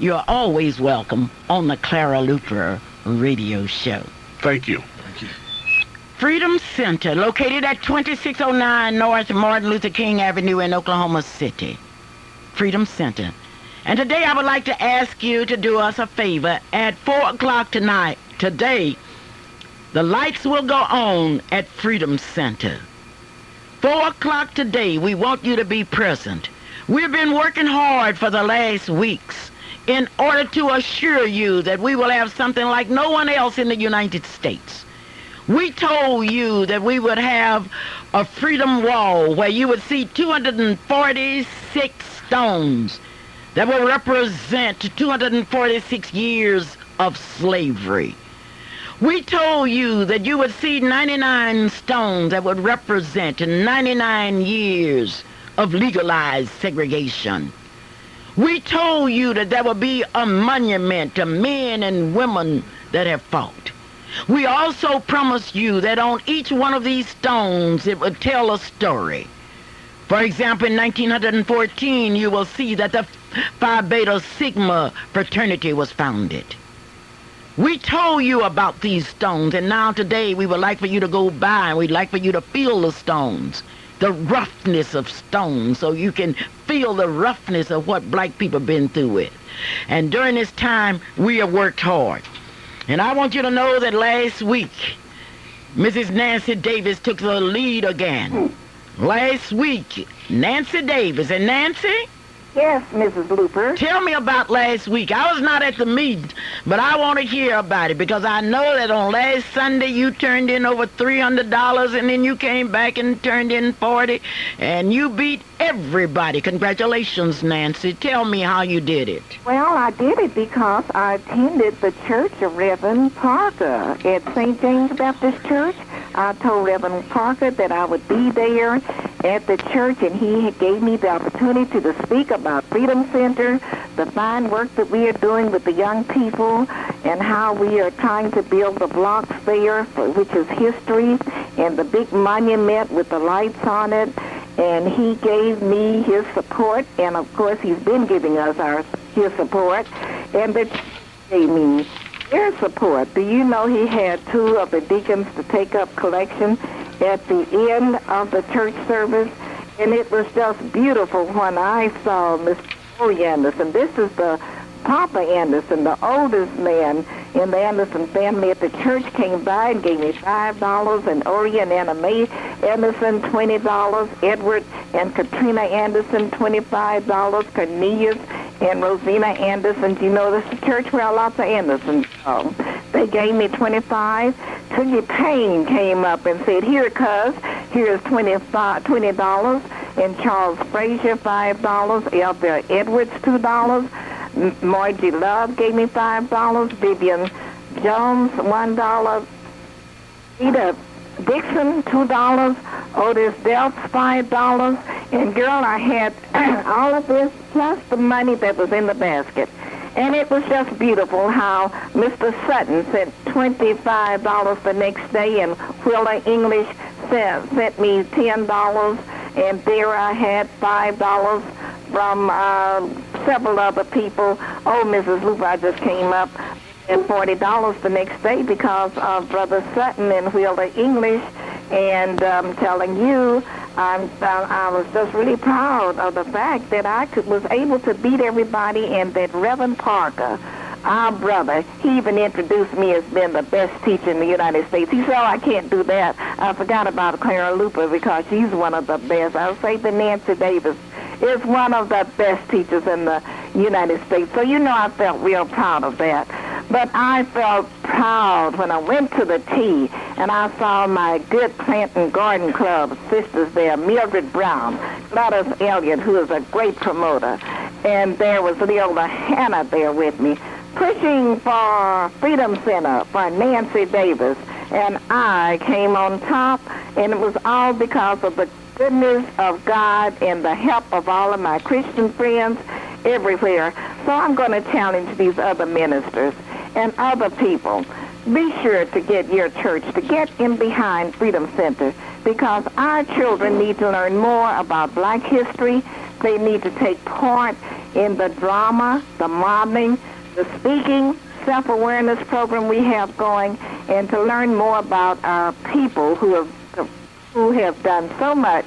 You're always welcome on the Clara Luper radio show. Thank you. Freedom Center, located at 2609 North Martin Luther King Avenue in Oklahoma City. Freedom Center. And today I would like to ask you to do us a favor. At 4 o'clock tonight, today, the lights will go on at Freedom Center. 4 o'clock today, we want you to be present. We've been working hard for the last weeks in order to assure you that we will have something like no one else in the United States. We told you that we would have a freedom wall where you would see 246 stones that will represent 246 years of slavery. We told you that you would see 99 stones that would represent 99 years of legalized segregation. We told you that there would be a monument to men and women that have fought. We also promised you that on each one of these stones it would tell a story. For example, in 1914, you will see that the Phi Beta Sigma fraternity was founded. We told you about these stones, and now today we would like for you to go by and we'd like for you to feel the stones, the roughness of stones, so you can feel the roughness of what black people have been through with. And during this time, we have worked hard. And I want you to know that last week, Mrs. Nancy Davis took the lead again. Last week, Nancy Davis. And Nancy? Yes, Mrs. Luper. Tell me about last week. I was not at the meeting, but I want to hear about it because I know that on last Sunday you turned in over $300 and then you came back and turned in $40 and you beat everybody. Congratulations, Nancy. Tell me how you did it. Well, I did it because I attended the Church of Reverend Parker at St. James Baptist Church. I told Reverend Parker that I would be there at the church, and he gave me the opportunity to speak about Freedom Center, the fine work that we are doing with the young people, and how we are trying to build the blocks there, which is history, and the big monument with the lights on it. And he gave me his support, and of course he's been giving us his support, and the church gave me their support. Do you know he had 2 of the deacons to take up collection at the end of the church service? And it was just beautiful when I saw Mr. Corey Anderson. This is the Papa Anderson, the oldest man in the Anderson family at the church, came by and gave me $5, and Ori and Anna Mae Anderson, $20, Edward and Katrina Anderson, $25, Cornelius and Rosina Anderson. Do you know this is a church where lots of Andersons go? They gave me $25. Twiggy Payne came up and said, "Here, cuz, here's $20. And Charles Frazier, $5. Elder Edwards, $2. Margie Love gave me $5. Vivian Jones, $1. Rita Dixon, $2. Otis Delps, $5. And girl, I had all of this plus the money that was in the basket. And it was just beautiful how Mr. Sutton sent $25 the next day, and Willa English sent me $10, and there I had $5 from several other people. Oh, Mrs. Luper, I just came up at $40 the next day because of Brother Sutton and Willa English. And I'm telling you, I was just really proud of the fact that I was able to beat everybody, and that Reverend Parker, our brother, he even introduced me as being the best teacher in the United States. He said, "Oh, I can't do that. I forgot about Clara Luper because she's one of the best." I'll say that Nancy Davis is one of the best teachers in the United States. So, you know, I felt real proud of that. But I felt proud when I went to the tea and I saw my good Plant and Garden Club sisters there, Mildred Brown, Gladys Elliott, who is a great promoter, and there was Leola Hannah there with me, pushing for Freedom Center for Nancy Davis. And I came on top, and it was all because of the goodness of God and the help of all of my Christian friends everywhere. So I'm going to challenge these other ministers and other people. Be sure to get your church to get in behind Freedom Center, because our children need to learn more about black history. They need to take part in the drama, the modeling, the speaking, self-awareness program we have going, and to learn more about our people who have done so much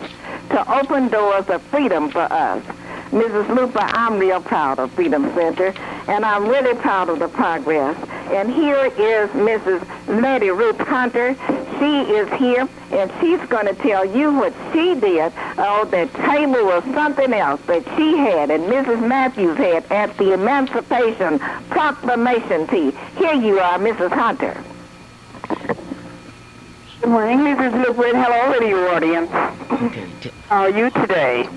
to open doors of freedom for us. Mrs. Luper, I'm real proud of Freedom Center, and I'm really proud of the progress. And here is Mrs. Letty Ruth Hunter. She is here, and she's going to tell you what she did. Oh, that table was something else that she had and Mrs. Matthews had at the Emancipation Proclamation tea. Here you are, Mrs. Hunter. Good morning, Mrs. Luper, and hello to your audience. How are you today?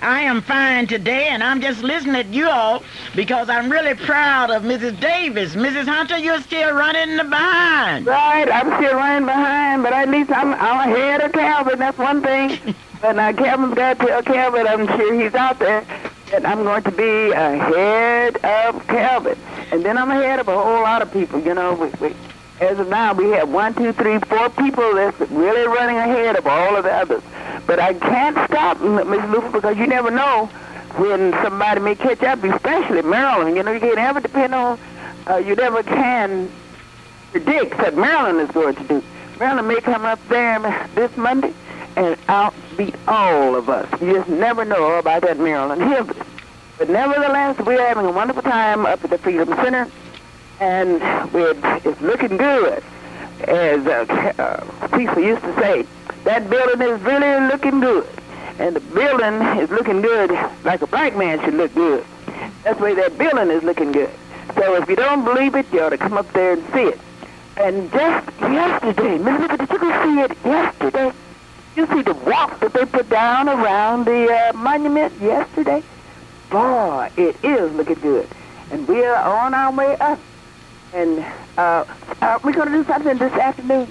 I am fine today, and I'm just listening at you all because I'm really proud of Mrs. Davis. Mrs. Hunter, you're still running behind. Right, I'm still running behind, but at least I'm ahead of Calvin. That's one thing. But now Calvin's got to tell Calvin, I'm sure he's out there, that I'm going to be ahead of Calvin. And then I'm ahead of a whole lot of people. You know, as of now, we have 1, 2, 3, 4 people that's really running ahead of all of the others. But I can't stop, Ms. Luper, because you never know when somebody may catch up, especially Maryland. You know, you can't ever depend on, you never can predict what Maryland is going to do. Maryland may come up there this Monday and outbeat all of us. You just never know about that Maryland hill. But nevertheless, we're having a wonderful time up at the Freedom Center, and it's looking good. As people used to say, that building is really looking good. And the building is looking good like a black man should look good. That's the way that building is looking good. So if you don't believe it, you ought to come up there and see it. And just yesterday, did you go see it yesterday? You see the walk that they put down around the monument yesterday? Boy, it is looking good. And we are on our way up. And we're going to do something this afternoon.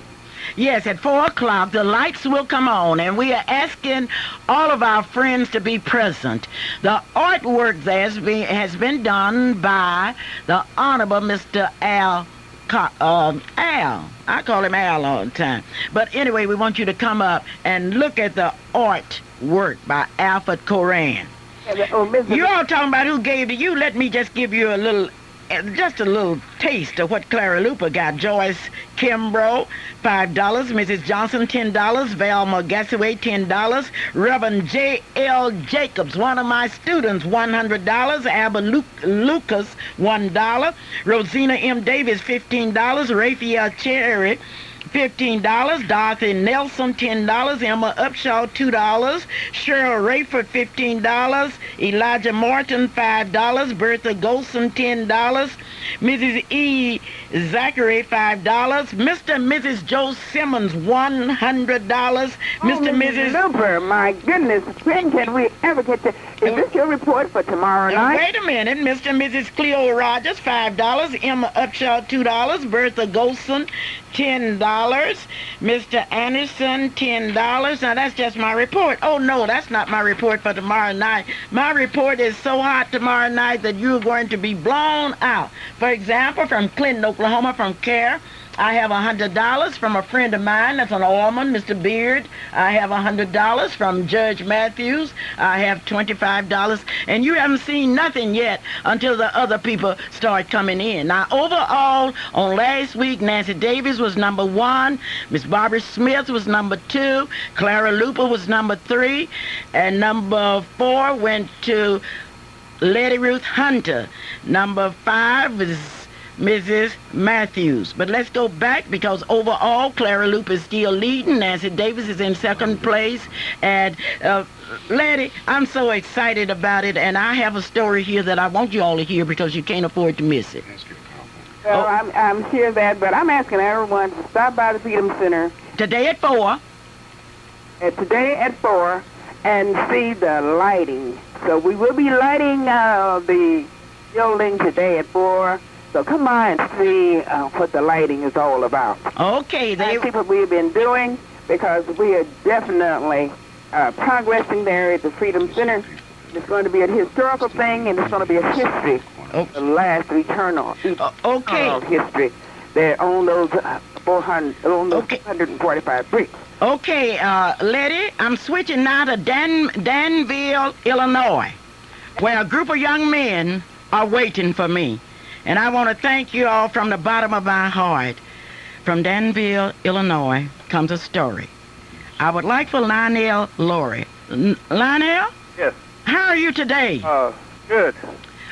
Yes, at 4 o'clock, the lights will come on, and we are asking all of our friends to be present. The artwork there has been done by the Honorable Mr. Al. I call him Al all the time. But anyway, we want you to come up and look at the artwork by Alfred Coran. You all talking about who gave to you. Let me just give you a little taste of what Clara Luper got. Joyce Kimbrough, $5. Mrs. Johnson, $10. Velma Gassaway, $10. Reverend J.L. Jacobs, one of my students, $100. Abba Lucas, $1. Rosina M. Davis, $15. Raphael Cherry, $15. Dorothy Nelson, $10. Emma Upshaw, $2. Cheryl Rayford, $15. Elijah Morton, $5. Bertha Golson, $10. Mrs. E. Zachary, $5. Mr. and Mrs. Joe Simmons, $100. Mr. and Mrs. Luper, my goodness, when can we ever get to... Is this your report for tomorrow night? Wait a minute. Mr. and Mrs. Cleo Rogers, $5. Emma Upshaw, $2. Bertha Golson, $10. Mr. Anderson, $10. Now, that's just my report. Oh, no, that's not my report for tomorrow night. My report is so hot tomorrow night that you're going to be blown out. For example, from Clinton, Oklahoma, from CARE, I have $100 from a friend of mine. That's an alderman, Mr. Beard. I have $100 from Judge Matthews. I have $25. And you haven't seen nothing yet until the other people start coming in. Now, overall, on last week, Nancy Davis was number 1. Miss Barbara Smith was number 2. Clara Luper was number 3. And number 4 went to Letty Ruth Hunter. Number 5 is Mrs. Matthews. But let's go back, because overall, Clara Luper is still leading. Nancy Davis is in second place. And Letty, I'm so excited about it, and I have a story here that I want you all to hear because you can't afford to miss it. Well, I'm sure of that, but I'm asking everyone to stop by the Freedom Center. Today at 4. Today at 4, and see the lighting. So we will be lighting the building today at 4. So come by and see what the lighting is all about. Okay. And see what we've been doing, because we are definitely progressing there at the Freedom Center. It's going to be a historical thing, and it's going to be a history. The last eternal history. They're on those 145 bricks. Okay, Letty, I'm switching now to Danville, Illinois. Well, a group of young men are waiting for me. And I want to thank you all from the bottom of my heart. From Danville, Illinois, comes a story. I would like for Lionel Laurie. Lionel? Yes. How are you today? Good.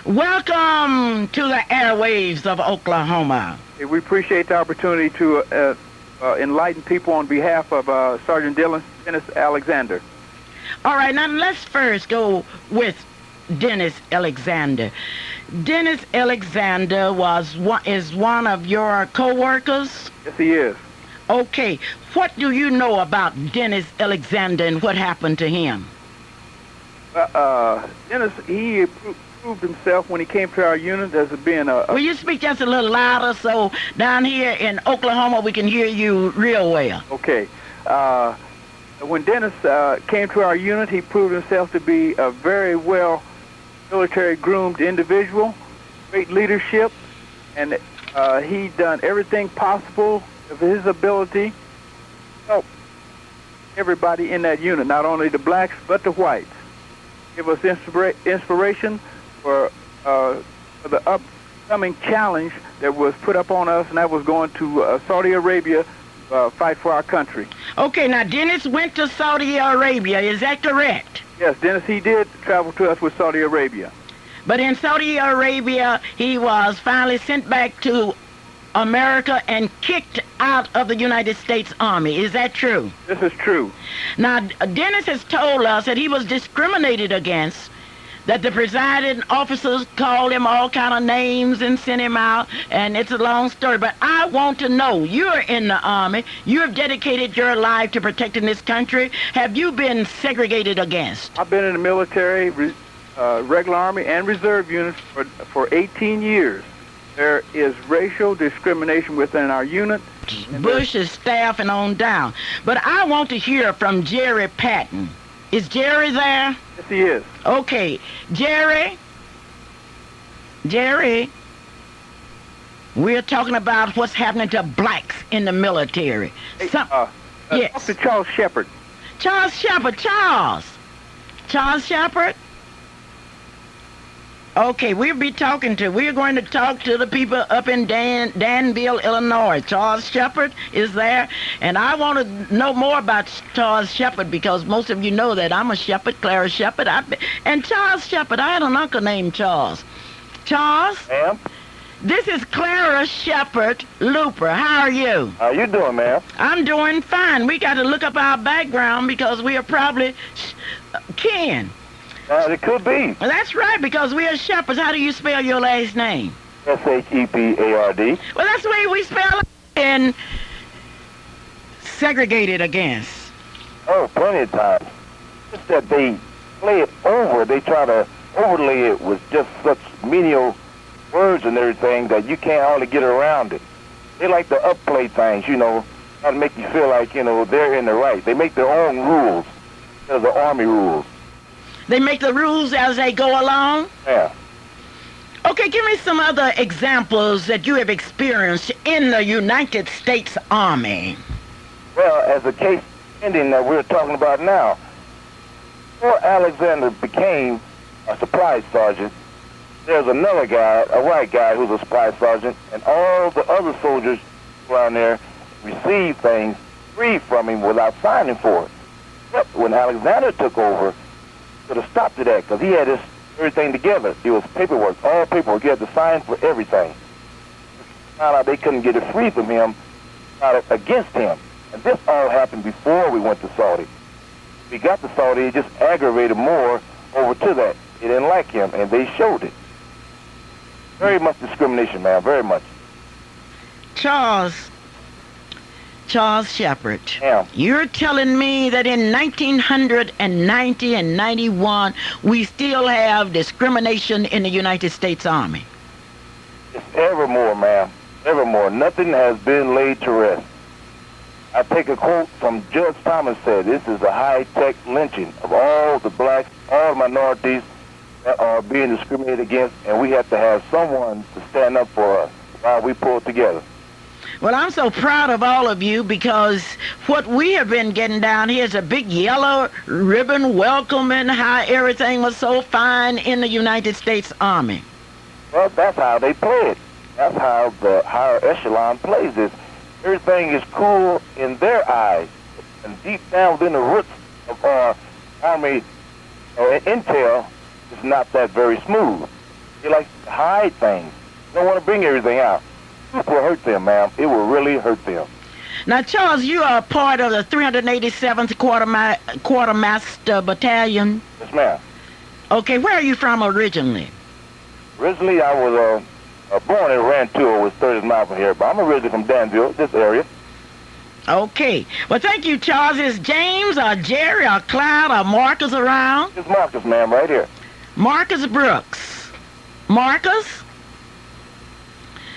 Welcome to the airwaves of Oklahoma. Hey, we appreciate the opportunity to enlighten people on behalf of Sergeant Dennis Alexander. All right, now let's first go with Dennis Alexander. Dennis Alexander is one of your co-workers? Yes, he is. Okay, what do you know about Dennis Alexander and what happened to him? Dennis, he proved himself when he came to our unit as being a... Will you speak just a little louder so down here in Oklahoma we can hear you real well? Okay. When Dennis came to our unit, he proved himself to be a very well military-groomed individual, great leadership, and he done everything possible of his ability to help everybody in that unit, not only the blacks but the whites. Give us inspiration for the upcoming challenge that was put up on us, and that was going to Saudi Arabia, fight for our country. Okay, now Dennis went to Saudi Arabia, is that correct? Yes, Dennis, he did travel to us with Saudi Arabia. But in Saudi Arabia, he was finally sent back to America and kicked out of the United States Army. Is that true? This is true. Now, Dennis has told us that he was discriminated against, that the presiding officers called him all kind of names and sent him out, and it's a long story. But I want to know, you're in the Army, you have dedicated your life to protecting this country. Have you been segregated against? I've been in the military, regular Army, and reserve units for 18 years. There is racial discrimination within our unit. Bush's staff and on down. But I want to hear from Jerry Patton. Is Jerry there? Yes, he is. Okay, Jerry, we're talking about what's happening to blacks in the military. Hey, yes. Talk to Charles Shepard. Charles Shepard. Okay, we're going to talk to the people up in Danville, Illinois. Charles Shepard is there, and I want to know more about Charles Shepard because most of you know that I'm a Shepard, Clara Shepard, and Charles Shepard. I had an uncle named Charles. Charles? Ma'am? This is Clara Shepard, Luper. How are you? How you doing, ma'am? I'm doing fine. We got to look up our background because we are probably kin. It could be. Well, that's right, because we are shepherds. How do you spell your last name? Shepard. Well, that's the way we spell it. And segregated against. Oh, plenty of times. Just that they play it over. They try to overlay it with just such menial words and everything that you can't hardly get around it. They like to upplay things, try to make you feel like, they're in the right. They make their own rules instead of the Army rules. They make the rules as they go along? Yeah. Okay, give me some other examples that you have experienced in the United States Army. Well, as the case ending that we're talking about now, before Alexander became a supply sergeant, there's another guy, a white guy, who's a supply sergeant, and all the other soldiers around there received things free from him without signing for it. But when Alexander took over, put a stop to that because he had everything together. It was paperwork, all paperwork. He had to sign for everything. Found out they couldn't get it free from him, not against him. And this all happened before we went to Saudi. We got to Saudi, it just aggravated more over to that. They didn't like him, and they showed it. Very much discrimination, man, very much. Charles Shepard, Yeah. You're telling me that in 1990 and 91, we still have discrimination in the United States Army? It's evermore, ma'am, evermore. Nothing has been laid to rest. I take a quote from Judge Thomas said, this is a high-tech lynching of all the blacks, all minorities that are being discriminated against, and we have to have someone to stand up for us while we pull it together. Well, I'm so proud of all of you because what we have been getting down here is a big yellow ribbon welcome and how everything was so fine in the United States Army. Well, that's how they play it. That's how the higher echelon plays this. Everything is cool in their eyes. And deep down within the roots of our Army intel, it's not that very smooth. They like to hide things. They don't want to bring everything out. It will hurt them, ma'am. It will really hurt them. Now, Charles, you are part of the 387th Quartermaster Battalion. Yes, ma'am. Okay, where are you from originally? Originally, I was born in Rantoul, was 30 miles from here, but I'm originally from Danville, this area. Okay. Well, thank you, Charles. Is James or Jerry or Clyde or Marcus around? It's Marcus, ma'am, right here. Marcus Brooks. Marcus?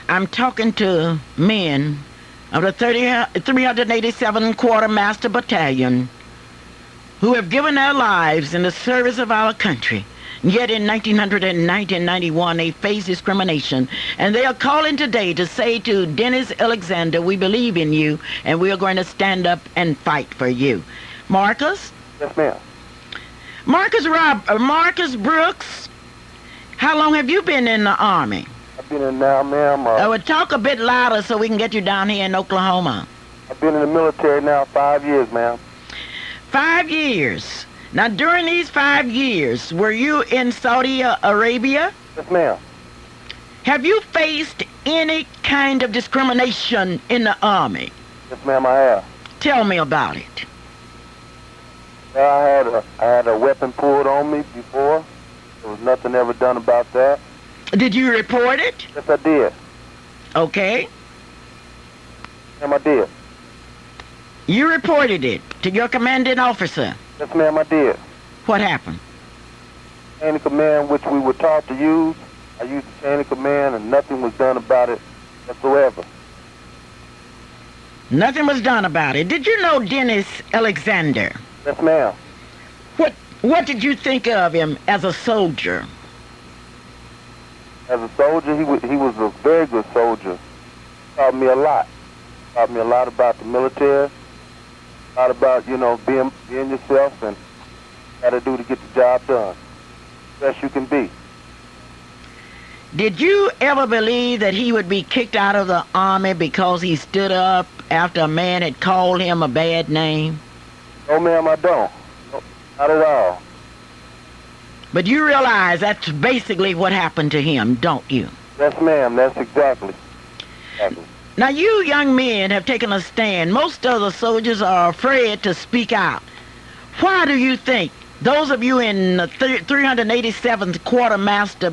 I'm talking to men of the 387 Quartermaster Battalion who have given their lives in the service of our country. Yet in 1990 and 1991, they faced discrimination. And they are calling today to say to Dennis Alexander, we believe in you, and we are going to stand up and fight for you. Marcus? Yes, ma'am. Marcus Brooks, how long have you been in the Army? I've been in now, ma'am. I would talk a bit louder so we can get you down here in Oklahoma. I've been in the military now 5 years, ma'am. 5 years. Now, during these 5 years, were you in Saudi Arabia? Yes, ma'am. Have you faced any kind of discrimination in the Army? Yes, ma'am, I have. Tell me about it. Well, I had a weapon pulled on me before. There was nothing ever done about that. Did you report it? Yes, I did. Okay. Ma'am, I did. You reported it to your commanding officer. Yes, ma'am, I did. What happened? Chain of command, which we were taught to use, I used the chain of command, and nothing was done about it whatsoever. Nothing was done about it. Did you know Dennis Alexander? Yes, ma'am. What did you think of him as a soldier? As a soldier, he was a very good soldier. Taught me a lot. Taught me a lot about the military. A lot about, being yourself and how to do to get the job done. Best you can be. Did you ever believe that he would be kicked out of the Army because he stood up after a man had called him a bad name? No, ma'am, I don't. No, not at all. But you realize that's basically what happened to him, don't you? Yes, ma'am, that's exactly. Now, you young men have taken a stand. Most of the soldiers are afraid to speak out. Why do you think those of you in the 387th Quartermaster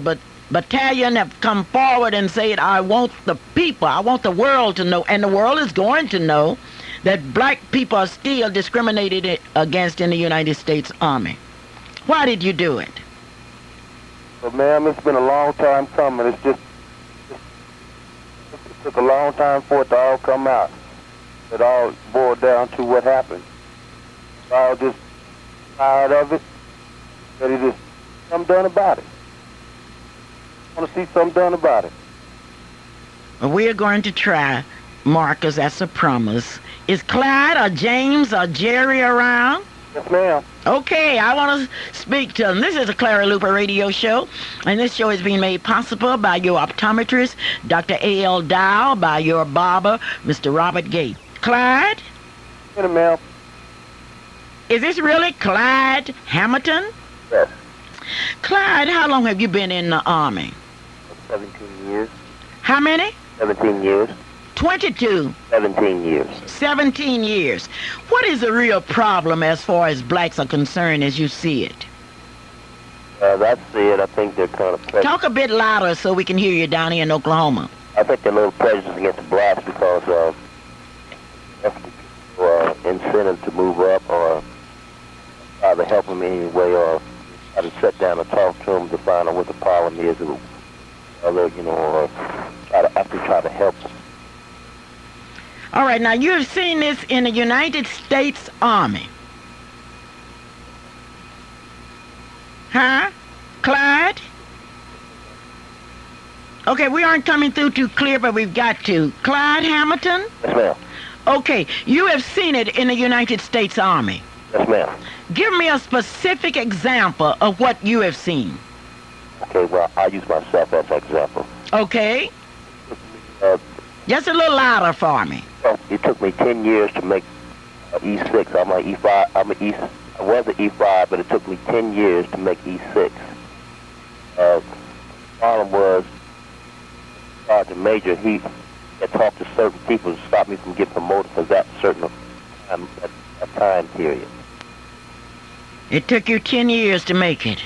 Battalion have come forward and said, I want the people, I want the world to know, and the world is going to know, that black people are still discriminated against in the United States Army? Why did you do it? Well, ma'am, it's been a long time coming. It took a long time for it to all come out. It all boiled down to what happened. I was just tired of it. Ready to something done about it. I want to see something done about it. Well, we are going to try, Marcus, that's a promise. Is Clyde or James or Jerry around? Yes, ma'am. Okay, I want to speak to them. This is a Clara Luper radio show, and this show is being made possible by your optometrist, Dr. A.L. Dow, by your barber, Mr. Robert Gates. Clyde? Yes, ma'am. Is this really Clyde Hamilton? Yes. Clyde, how long have you been in the Army? 17 years. How many? 17 years. 22. 17 years. 17 years. What is the real problem as far as blacks are concerned as you see it? That's it. I think they're kind of prejudiced. Talk a bit louder so we can hear you down here in Oklahoma. I think they're a little prejudiced against the blacks because of incentive to move up or try to help them in any way or try to sit down and talk to them to find out what the problem is or or try to help them. All right, now you've seen this in the United States Army. Huh? Clyde? Okay, we aren't coming through too clear, but we've got to. Clyde Hamilton? Yes, ma'am. Okay, you have seen it in the United States Army. Yes, ma'am. Give me a specific example of what you have seen. Okay, well, I'll use myself as an example. Okay? Uh, Just a little louder for me. well, it took me 10 years to make E6. I'm an E5. I was an E5, but it took me 10 years to make E6. The problem was, Sergeant Major, he had talked to certain people to stop me from getting promoted for that certain time period. It took you 10 years to make it.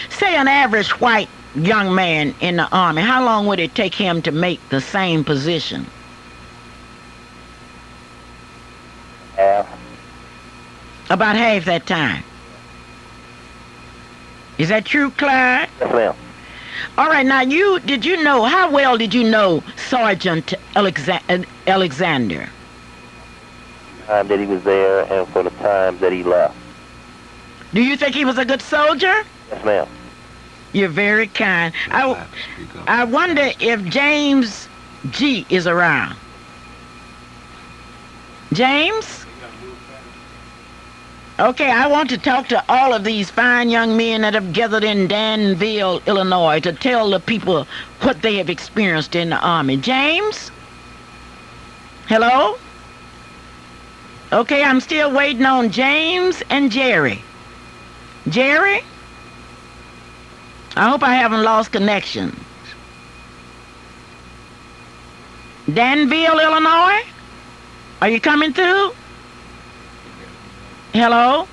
Say an average white young man in the Army, how long would it take him to make the same position? Half. About half that time. Is that true, Clyde? Yes, ma'am. All right, now how well did you know Sergeant Alexander? The time that he was there and for the time that he left. Do you think he was a good soldier? Yes, ma'am. You're very kind. I wonder if James G. is around. James? Okay, I want to talk to all of these fine young men that have gathered in Danville, Illinois, to tell the people what they have experienced in the Army. James? Hello? Okay, I'm still waiting on James and Jerry. Jerry? I hope I haven't lost connection. Danville, Illinois? Are you coming through? Hello?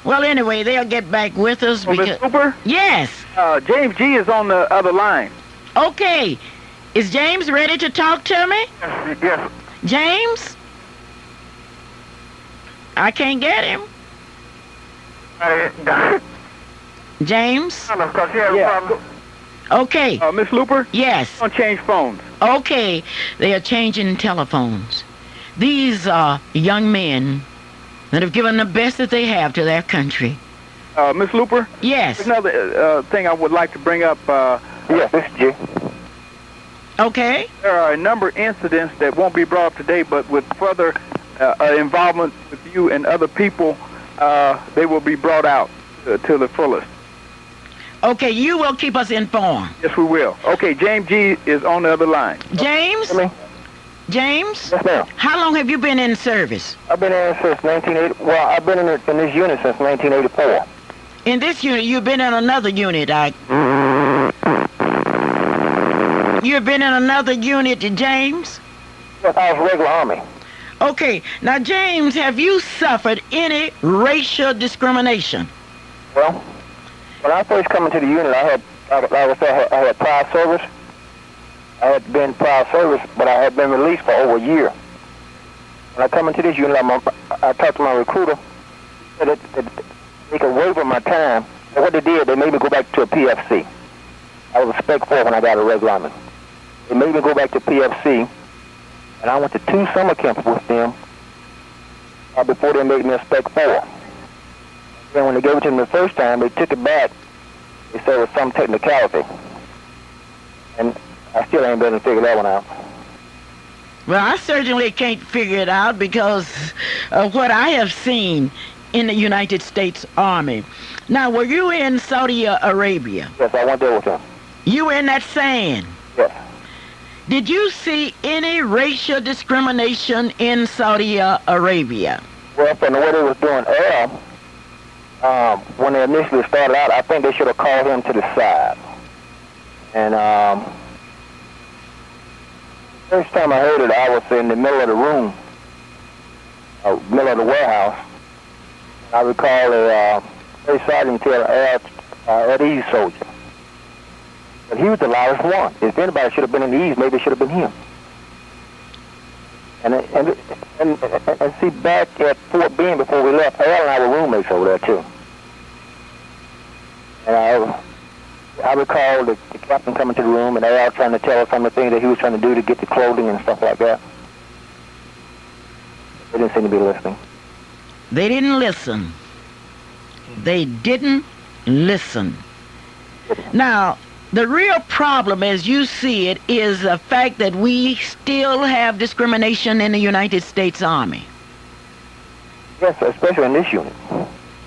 Well, anyway, they'll get back with us. Well, Miss Luper? Yes. James G. is on the other line. Okay. Is James ready to talk to me? Yes. James? I can't get him. James? Yeah. Okay. Miss Luper? Yes. Don't change phones. Okay. They are changing telephones. These are young men that have given the best that they have to their country. Miss Luper? Yes. There's another thing I would like to bring up. Yes, this is G. Okay. There are a number of incidents that won't be brought up today, but with further involvement with you and other people, they will be brought out to the fullest. Okay, you will keep us informed. Yes, we will. Okay, James G. is on the other line. James? Me? James? Yes, ma'am. How long have you been in service? I've been in since 1980. Well, I've been in this unit since 1984. In this unit, you've been in another unit. You've been in another unit, James? Yes, I was regular Army. Okay, now James, have you suffered any racial discrimination? Well, when I first come into the unit, I had prior service. I had been prior service, but I had been released for over a year. When I come into this unit, I talked to my recruiter, said that they could waiver my time. And what they did, they made me go back to a PFC. I was a Spec 4 when I got a regular Army. They made me go back to PFC, and I went to 2 summer camps with them before they made me a Spec 4. Then when they gave it to me the first time, they took it back. They said it was some technicality. And I still ain't been able to figure that one out. Well, I certainly can't figure it out because of what I have seen in the United States Army. Now, were you in Saudi Arabia? Yes, I went there with them. You were in that sand? Yes. Did you see any racial discrimination in Saudi Arabia? Well, from the way they was doing Arab, when they initially started out, I think they should have called him to the side. And first time I heard it, I was in the middle of the room, middle of the warehouse. I recall a first sergeant tell at ease soldier. But he was the loudest one. If anybody should have been in the ease, maybe it should have been him. And see, back at Fort Benning before we left, Al and I were roommates over there too. And I recall the captain coming to the room and Al trying to tell us some of the things that he was trying to do to get the clothing and stuff like that. They didn't seem to be listening. They didn't listen. They didn't listen. Now, The real problem, as you see it, is the fact that we still have discrimination in the United States Army. Yes, especially in this unit.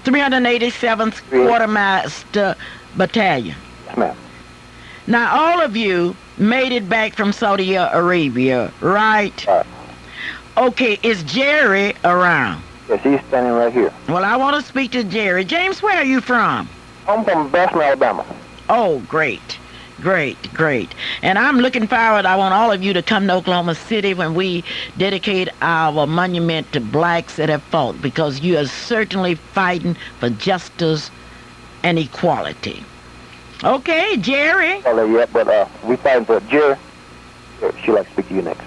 387th Quartermaster Battalion. Yes, ma'am. Now, all of you made it back from Saudi Arabia, right? Right. Okay, is Jerry around? Yes, he's standing right here. Well, I want to speak to Jerry. James, where are you from? I'm from Bessemer, Alabama. Oh, great. Great. And I'm looking forward, I want all of you to come to Oklahoma City when we dedicate our monument to blacks that have fought, because you are certainly fighting for justice and equality. Okay, Jerry. Well, yeah, but we fighting for Jerry. She'd like to speak to you next.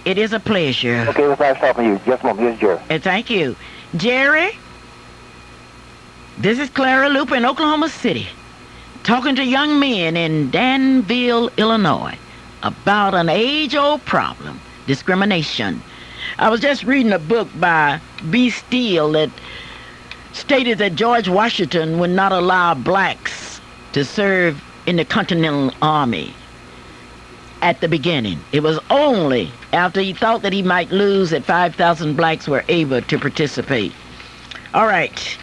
It is a pleasure. Okay, let's nice talking to you. Just a moment. Here's Jerry. And thank you. Jerry, this is Clara, Luper in Oklahoma City, talking to young men in Danville, Illinois, about an age-old problem, discrimination. I was just reading a book by B. Steele that stated that George Washington would not allow blacks to serve in the Continental Army at the beginning. It was only after he thought that he might lose that 5,000 blacks were able to participate. All right.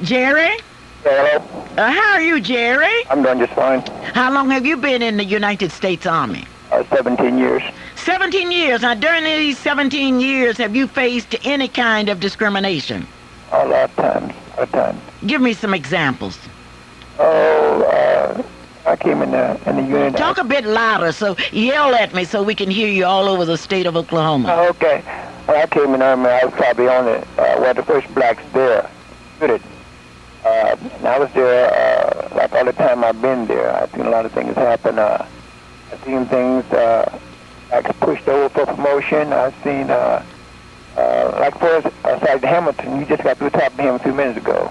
Jerry? Hello. How are you, Jerry? I'm doing just fine. How long have you been in the United States Army? 17 years. 17 years. Now, during these 17 years, have you faced any kind of discrimination? A lot of times. Give me some examples. Oh, I came in the unit. Talk a bit louder, so yell at me so we can hear you all over the state of Oklahoma. Oh, okay. When I came in the Army, I was probably on one of the first blacks there. Unit. And I was there, like all the time I've been there. I've seen a lot of things happen. I've seen things like pushed over for promotion. I've seen, like for us, Sergeant Hamilton, you just got through talking to him a few minutes ago.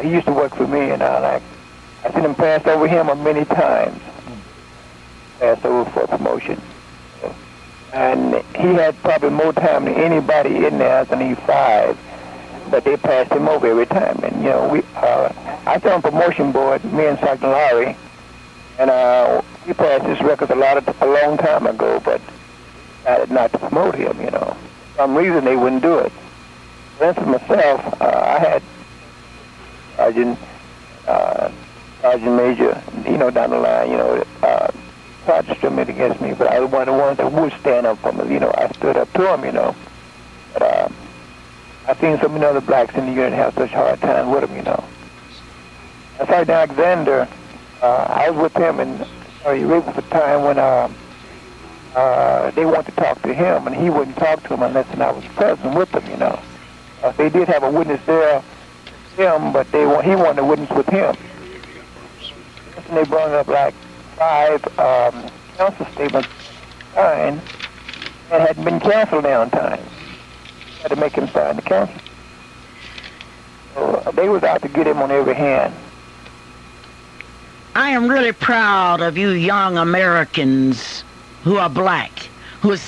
He used to work for me, and I've seen him pass over him many times. Passed over for promotion. And he had probably more time than anybody in there as an E5. But they passed him over every time. And, you know, I sat on promotion board, me and Sergeant Lowry, and we passed his record a long time ago, but decided not to promote him, you know. For some reason, they wouldn't do it. For instance, myself, I had Sergeant Major, you know, down the line, you know, tried to discriminate against me, but I was one of the ones that would stand up for me. You know, I stood up to him, you know. But, I've seen so many other blacks in the unit have such a hard time with him, you know. Sergeant Alexander, I was with him in Arabia for a time when they wanted to talk to him, and he wouldn't talk to him unless I was present with them, you know. They did have a witness there, him, but he wanted a witness with him. And they brought up like 5 council statements signed that hadn't been canceled down time. Had to make him sign the council. So they was out to get him on every hand. I am really proud of you young Americans who are black, who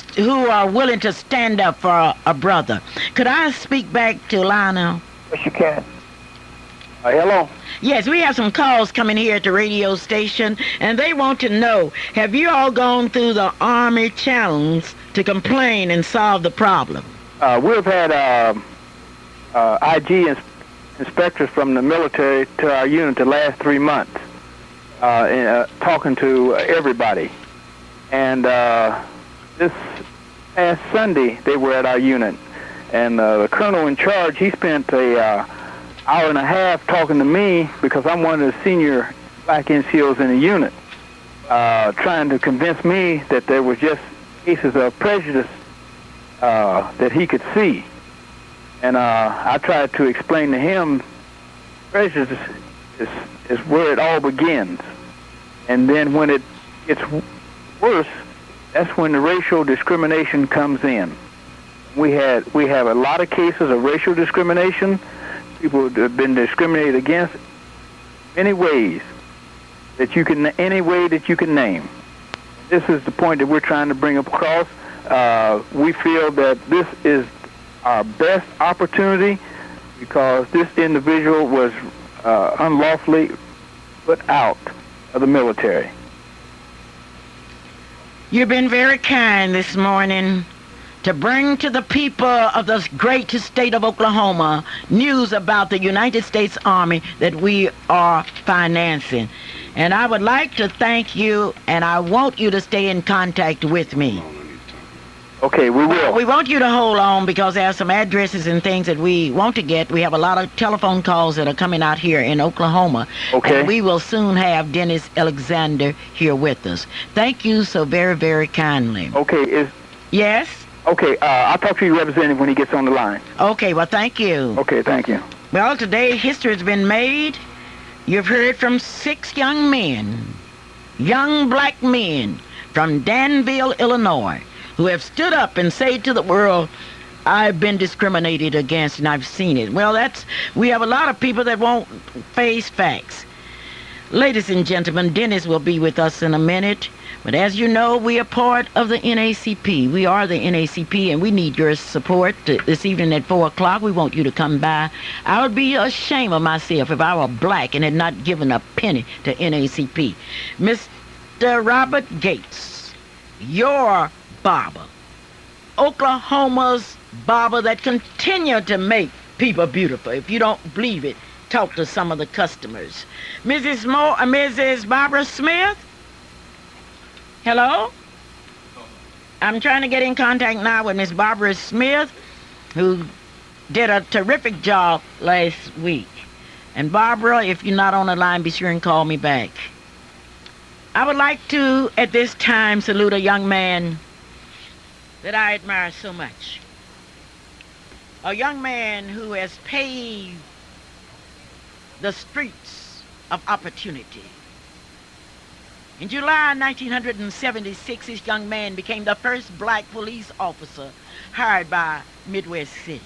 are willing to stand up for a brother. Could I speak back to Lionel? Yes, you can. Hello? Yes, we have some calls coming here at the radio station, and they want to know, have you all gone through the Army challenge to complain and solve the problem? We've had IG inspectors from the military to our unit the last 3 months, talking to everybody. And this past Sunday, they were at our unit. And the colonel in charge, he spent a hour and a half talking to me because I'm one of the senior black NCOs in the unit, trying to convince me that there was just cases of prejudice that he could see. And I tried to explain to him prejudice is where it all begins. And then when it gets worse, that's when the racial discrimination comes in. We have a lot of cases of racial discrimination. People have been discriminated against many ways any way that you can name. This is the point that we're trying to bring across. We feel that this is our best opportunity because this individual was unlawfully put out of the military. You've been very kind this morning to bring to the people of the great state of Oklahoma news about the United States Army that we are financing. And I would like to thank you, and I want you to stay in contact with me. Okay, we will. We want you to hold on because there are some addresses and things that we want to get. We have a lot of telephone calls that are coming out here in Oklahoma. Okay. And we will soon have Dennis Alexander here with us. Thank you so very, very kindly. Okay, Yes? okay, I'll talk to your representative when he gets on the line. Okay, well, thank you. Okay, thank you. Well, today history has been made. You've heard from 6 young men, young black men from Danville, Illinois, who have stood up and said to the world, I've been discriminated against and I've seen it. Well, we have a lot of people that won't face facts. Ladies and gentlemen, Dennis will be with us in a minute. But as you know, we are part of the NACP. We are the NACP, and we need your support this evening at 4 o'clock. We want you to come by. I would be ashamed of myself if I were black and had not given a penny to NACP. Mr. Robert Gates, your barber, Oklahoma's barber that continue to make people beautiful. If you don't believe it, talk to some of the customers. Mrs. Barbara Smith? Hello? I'm trying to get in contact now with Miss Barbara Smith, who did a terrific job last week. And Barbara, if you're not on the line, be sure and call me back. I would like to, at this time, salute a young man that I admire so much. A young man who has paved the streets of opportunity. In July 1976, this young man became the first black police officer hired by Midwest City.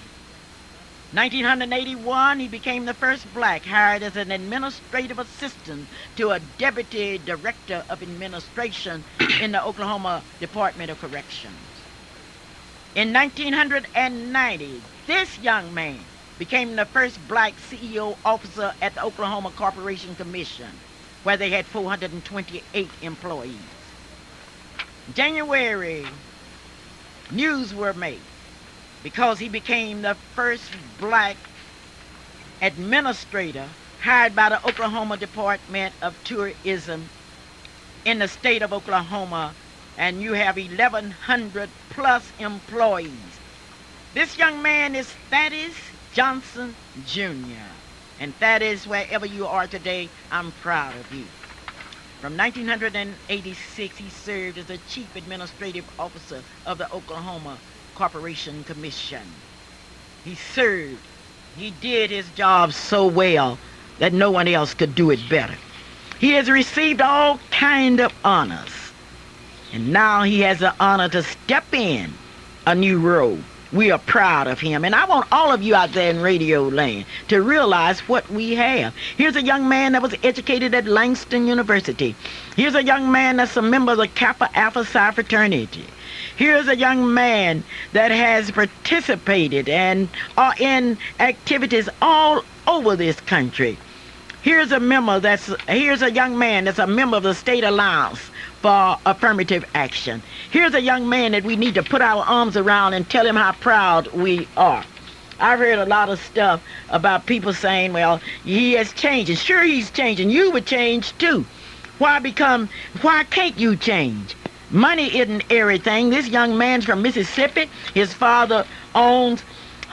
1981, he became the first black hired as an administrative assistant to a deputy director of administration in the Oklahoma Department of Corrections. In 1990, this young man became the first black CEO officer at the Oklahoma Corporation Commission, where they had 428 employees. January, news were made because he became the first black administrator hired by the Oklahoma Department of Tourism in the state of Oklahoma, and you have 1,100 plus employees. This young man is Thaddeus Johnson Jr. And Thaddeus, wherever you are today, I'm proud of you. From 1986, he served as the chief administrative officer of the Oklahoma Corporation Commission. He served. He did his job so well that no one else could do it better. He has received all kind of honors. And now he has the honor to step in a new role. We are proud of him. And I want all of you out there in radio land to realize what we have. Here's a young man that was educated at Langston University. Here's a young man that's a member of the Kappa Alpha Psi fraternity. Here's a young man that has participated and are in activities all over this country. Here's a young man that's a member of the State Alliance for Affirmative Action. Here's a young man that we need to put our arms around and tell him how proud we are. I've heard a lot of stuff about people saying, well, he has changed. And sure, he's changing. You would change too. Why can't you change? Money isn't everything. This young man's from Mississippi. His father owns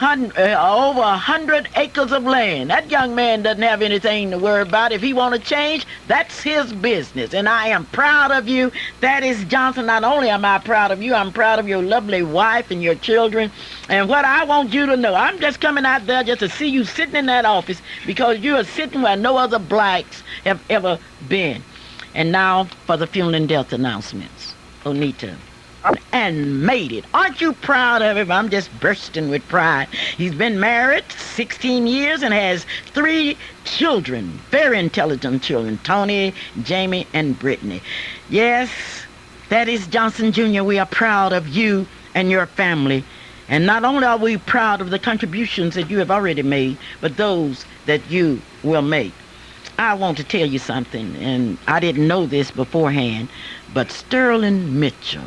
over 100 acres of land. That young man doesn't have anything to worry about. If he want to change, that's his business. And I am proud of you. Thaddeus Johnson. Not only am I proud of you, I'm proud of your lovely wife and your children. And what I want you to know, I'm just coming out there just to see you sitting in that office because you are sitting where no other blacks have ever been. And now for the funeral and death announcements. Onita. And made it. Aren't you proud of him? I'm just bursting with pride. He's been married 16 years and has 3 children, very intelligent children, Tony, Jamie, and Brittany. Yes, that is Johnson Jr. We are proud of you and your family. And not only are we proud of the contributions that you have already made, but those that you will make. I want to tell you something, and I didn't know this beforehand, but Sterling Mitchell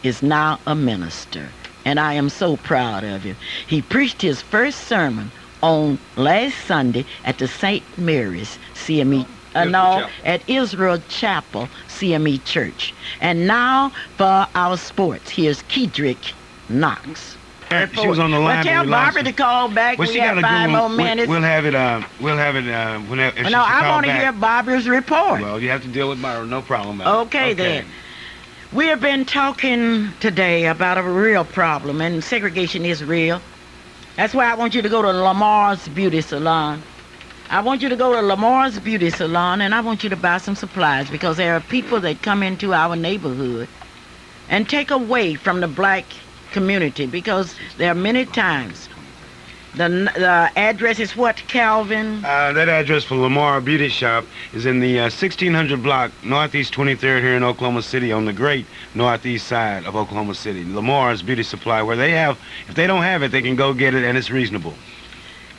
is now a minister, and I am so proud of him. He preached his first sermon on last Sunday at the St. Mary's CME, at Israel Chapel CME Church. And now for our sports, here's Kedrick Knox. She was on the line. Well, tell Barbara to call back. Well, we she have got 5 more minutes. We'll have it. We'll have it. Whenever. If No, I want to hear Barbara's report. Well, you have to deal with Barbara. No problem. Okay, then. We have been talking today about a real problem, and segregation is real. That's why I want you to go to Lamar's Beauty Salon. I want you to go to Lamar's Beauty Salon, and I want you to buy some supplies, because there are people that come into our neighborhood and take away from the black community, because there are many times. The address is what, Calvin? That address for Lamar Beauty Shop is in the 1600 block, Northeast 23rd here in Oklahoma City, on the great northeast side of Oklahoma City. Lamar's Beauty Supply, where they have, if they don't have it, they can go get it, and it's reasonable.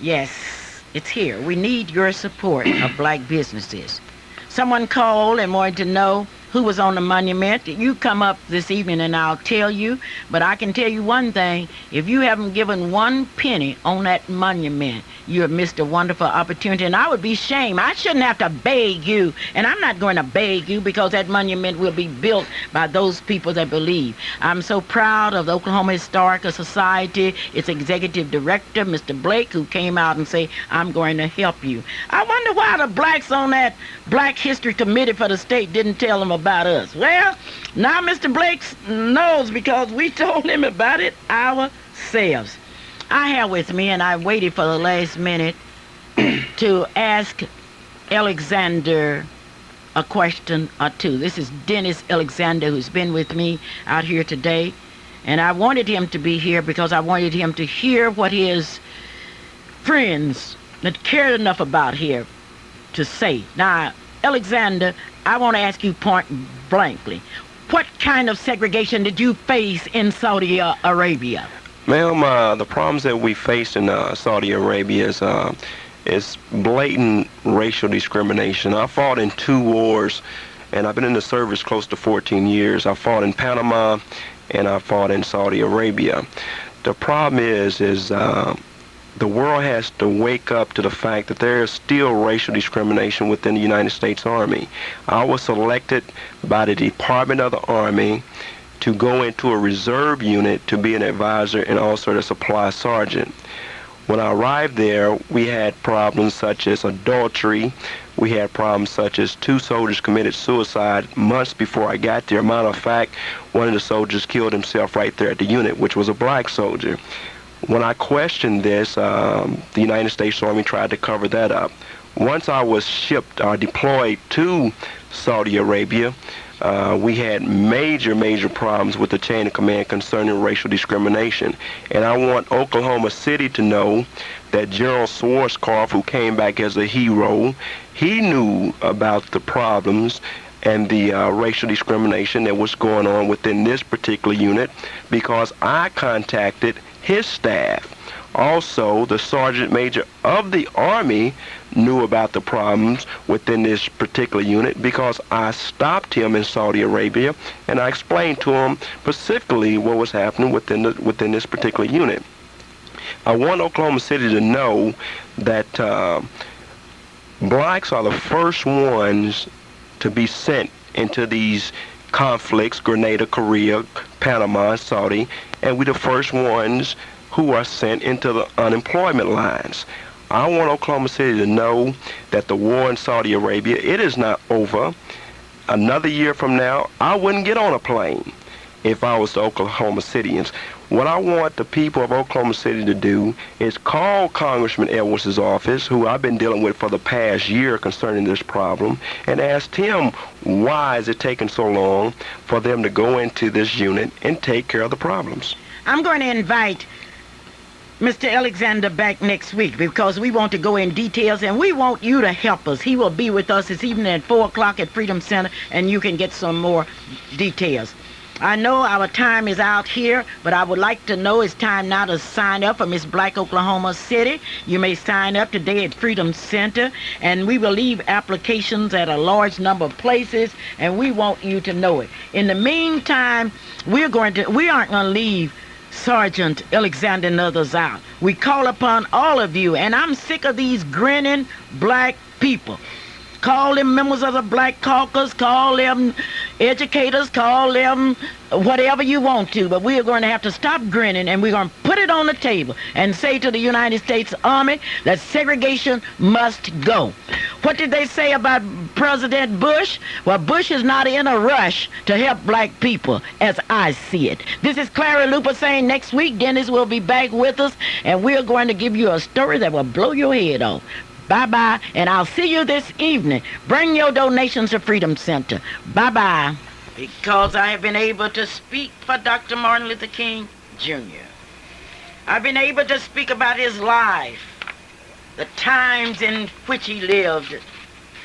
Yes, it's here. We need your support of black businesses. Someone called and wanted to know who was on the monument. You come up this evening and I'll tell you, but I can tell you one thing: if you haven't given 1 penny on that monument, you have missed a wonderful opportunity, and I would be ashamed. I shouldn't have to beg you, and I'm not going to beg you, because that monument will be built by those people that believe. I'm so proud of the Oklahoma Historical Society, its executive director, Mr. Blake, who came out and said, I'm going to help you. I wonder why the blacks on that Black History Committee for the state didn't tell them about us. Well, now Mr. Blake knows, because we told him about it ourselves. I have with me, and I waited for the last minute to ask Alexander a question or two. This is Dennis Alexander, who's been with me out here today, and I wanted him to be here because I wanted him to hear what his friends that cared enough about here to say. Now, Alexander, I want to ask you point blankly, what kind of segregation did you face in Saudi Arabia? Ma'am, the problems that we face in Saudi Arabia is blatant racial discrimination. I fought in 2 wars, and I've been in the service close to 14 years. I fought in Panama, and I fought in Saudi Arabia. The problem is the world has to wake up to the fact that there is still racial discrimination within the United States Army. I was selected by the Department of the Army to go into a reserve unit to be an advisor and also a supply sergeant. When I arrived there, we had problems such as adultery. We had problems such as 2 soldiers committed suicide months before I got there. Matter of fact, one of the soldiers killed himself right there at the unit, which was a black soldier. When I questioned this, the United States Army tried to cover that up. Once I was deployed to Saudi Arabia, we had major problems with the chain of command concerning racial discrimination. And I want Oklahoma City to know that General Schwarzkopf, who came back as a hero, he knew about the problems and the racial discrimination that was going on within this particular unit, because I contacted his staff. Also, the sergeant major of the Army knew about the problems within this particular unit, because I stopped him in Saudi Arabia and I explained to him specifically what was happening within this particular unit. I want Oklahoma City to know that blacks are the first ones to be sent into these conflicts: Grenada, Korea, Panama, Saudi, and we're the first ones who are sent into the unemployment lines. I want Oklahoma City to know that the war in Saudi Arabia, it is not over. Another year from now, I wouldn't get on a plane if I was the Oklahoma Cityans. What I want the people of Oklahoma City to do is call Congressman Edwards' office, who I've been dealing with for the past year concerning this problem, and ask him why is it taking so long for them to go into this unit and take care of the problems. I'm going to invite Mr. Alexander back next week, because we want to go in details, and we want you to help us. He will be with us this evening at 4 o'clock at Freedom Center, and you can get some more details. I know our time is out here, but I would like to know it's time now to sign up for Miss Black Oklahoma City. You may sign up today at Freedom Center, and we will leave applications at a large number of places, and we want you to know it. In the meantime, we aren't going to leave Sergeant Alexander and others out. We call upon all of you, and I'm sick of these grinning black people. Call them members of the Black Caucus, call them educators, call them whatever you want to, but we are going to have to stop grinning, and we're going to put it on the table and say to the United States Army that segregation must go. What did they say about President Bush? Well, Bush is not in a rush to help black people, as I see it. This is Clara Luper saying next week Dennis will be back with us, and we're going to give you a story that will blow your head off. Bye-bye, and I'll see you this evening. Bring your donations to Freedom Center. Bye-bye. Because I have been able to speak for Dr. Martin Luther King, Jr. I've been able to speak about his life, the times in which he lived,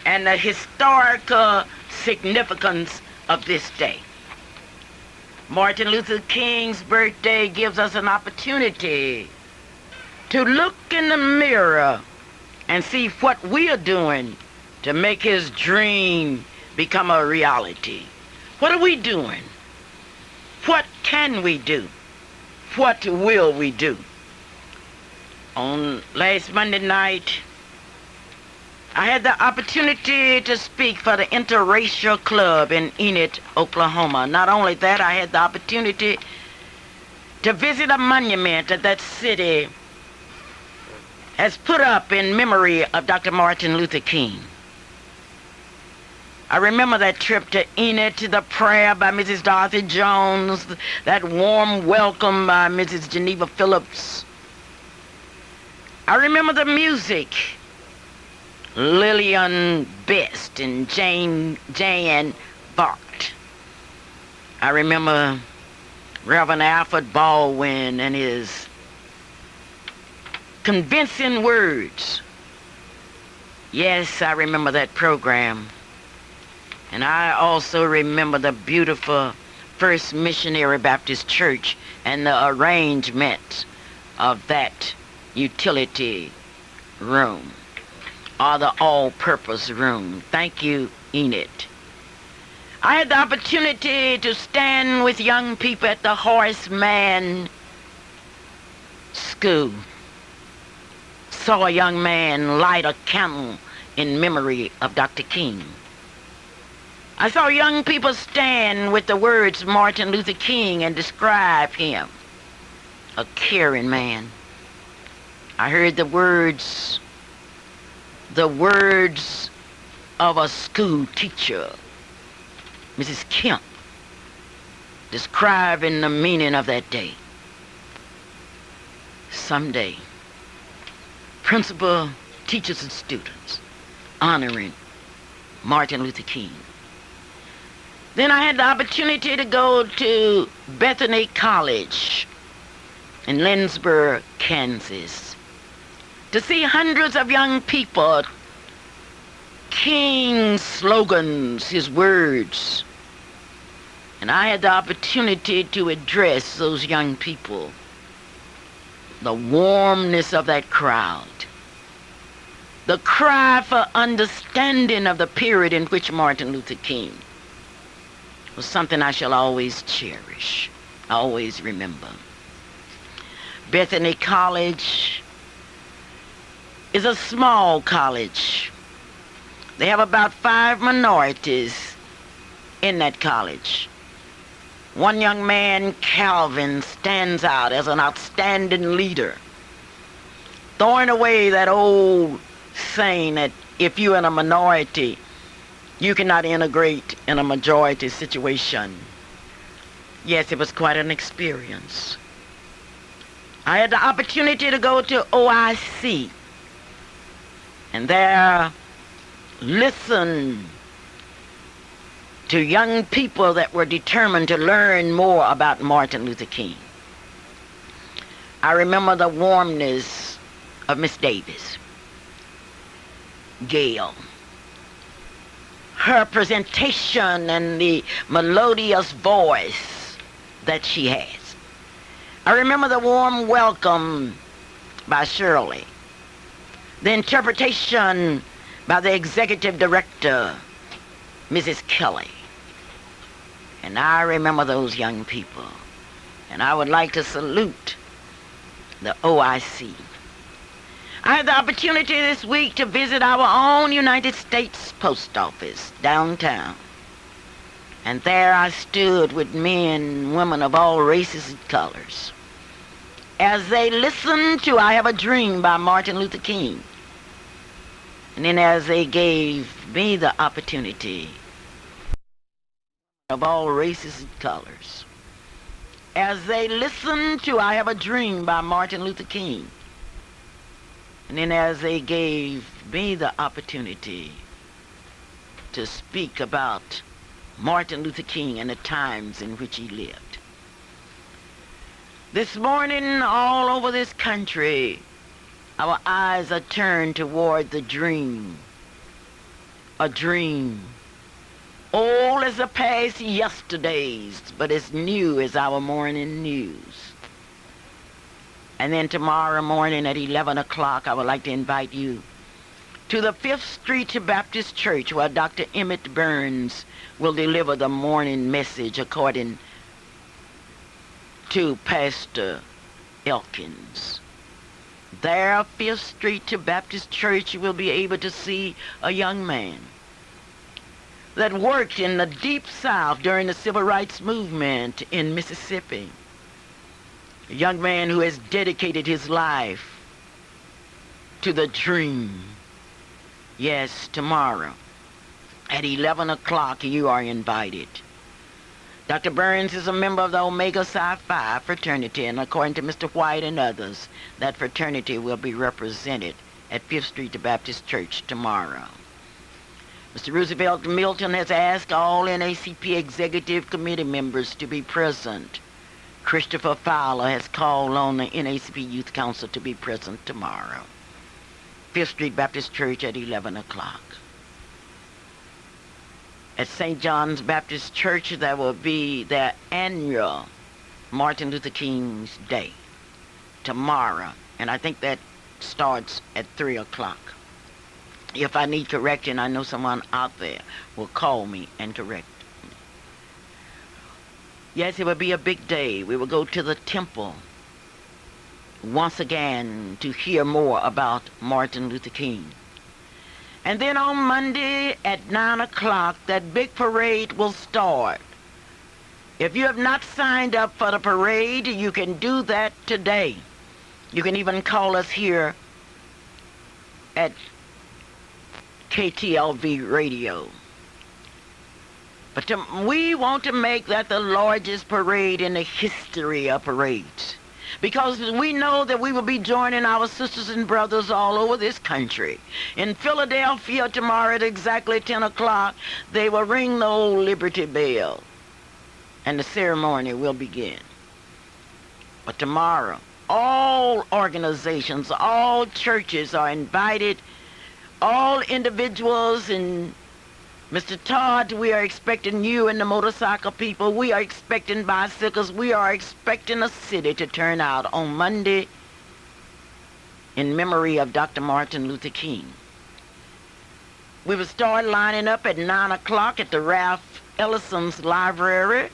and the historical significance of this day. Martin Luther King's birthday gives us an opportunity to look in the mirror and see what we are doing to make his dream become a reality. What are we doing? What can we do? What will we do? On last Monday night, I had the opportunity to speak for the Interracial Club in Enid, Oklahoma. Not only that, I had the opportunity to visit a monument that that city has put up in memory of Dr. Martin Luther King. I remember that trip to Enid, the prayer by Mrs. Dorothy Jones, that warm welcome by Mrs. Geneva Phillips. I remember the music, Lillian Best and Jan Bart. I remember Reverend Alfred Baldwin and his convincing words. Yes, I remember that program. And I also remember the beautiful First Missionary Baptist Church and the arrangement of that utility room, or the all-purpose room. Thank you, Enid. I had the opportunity to stand with young people at the Horseman School. Saw a young man light a candle in memory of Dr. King. I saw young people stand with the words Martin Luther King and describe him, a caring man. I heard the words of a school teacher, Mrs. Kemp, describing the meaning of that day. Someday, principal, teachers, and students honoring Martin Luther King. Then I had the opportunity to go to Bethany College in Lindsborg, Kansas, to see hundreds of young people, King's slogans, his words. And I had the opportunity to address those young people. The warmness of that crowd, the cry for understanding of the period in which Martin Luther King was something I shall always cherish, always remember. Bethany College is a small college. They have about 5 minorities in that college. One young man, Calvin, stands out as an outstanding leader, throwing away that old saying that if you're in a minority, you cannot integrate in a majority situation. Yes, it was quite an experience. I had the opportunity to go to OIC and there listen to young people that were determined to learn more about Martin Luther King. I remember the warmness of Miss Davis, Gail, her presentation and the melodious voice that she has. I remember the warm welcome by Shirley, the interpretation by the executive director, Mrs. Kelly. And I remember those young people. And I would like to salute the OIC. I had the opportunity this week to visit our own United States Post Office downtown. And there I stood with men and women of all races and colors as they listened to I Have a Dream by Martin Luther King. And then as they gave me the opportunity of all races and colors, as they listened to I Have a Dream by Martin Luther King, and then as they gave me the opportunity to speak about Martin Luther King and the times in which he lived. This morning, all over this country, our eyes are turned toward the dream. A dream. Old as the past yesterdays, but as new as our morning news. And then tomorrow morning at 11 o'clock, I would like to invite you to the 5th Street Baptist Church, where Dr. Emmett Burns will deliver the morning message according to Pastor Elkins. There, 5th Street Baptist Church, you will be able to see a young man that worked in the Deep South during the Civil Rights Movement in Mississippi. A young man who has dedicated his life to the dream. Yes, tomorrow at 11 o'clock you are invited. Dr. Burns is a member of the Omega Psi Phi fraternity, and according to Mr. White and others, that fraternity will be represented at 5th Street Baptist Church tomorrow. Mr. Roosevelt Milton has asked all NACP Executive Committee members to be present. Christopher Fowler has called on the NACP Youth Council to be present tomorrow. 5th Street Baptist Church at 11 o'clock. At St. John's Baptist Church, there will be their annual Martin Luther King's Day tomorrow. And I think that starts at 3 o'clock. If I need correction, I know someone out there will call me and correct me. Yes, it will be a big day. We will go to the temple once again to hear more about Martin Luther King. And then on Monday at 9 o'clock, that big parade will start. If you have not signed up for the parade, you can do that today. You can even call us here at KTLV Radio. But we want to make that the largest parade in the history of parades, because we know that we will be joining our sisters and brothers all over this country. In Philadelphia tomorrow at exactly 10 o'clock, they will ring the old Liberty Bell, and the ceremony will begin. But tomorrow, all organizations, all churches are invited, all individuals, and Mr. Todd, we are expecting you and the motorcycle people. We are expecting bicycles. We are expecting a city to turn out on Monday in memory of Dr. Martin Luther King. We will start lining up at 9 o'clock at the Ralph Ellison's Library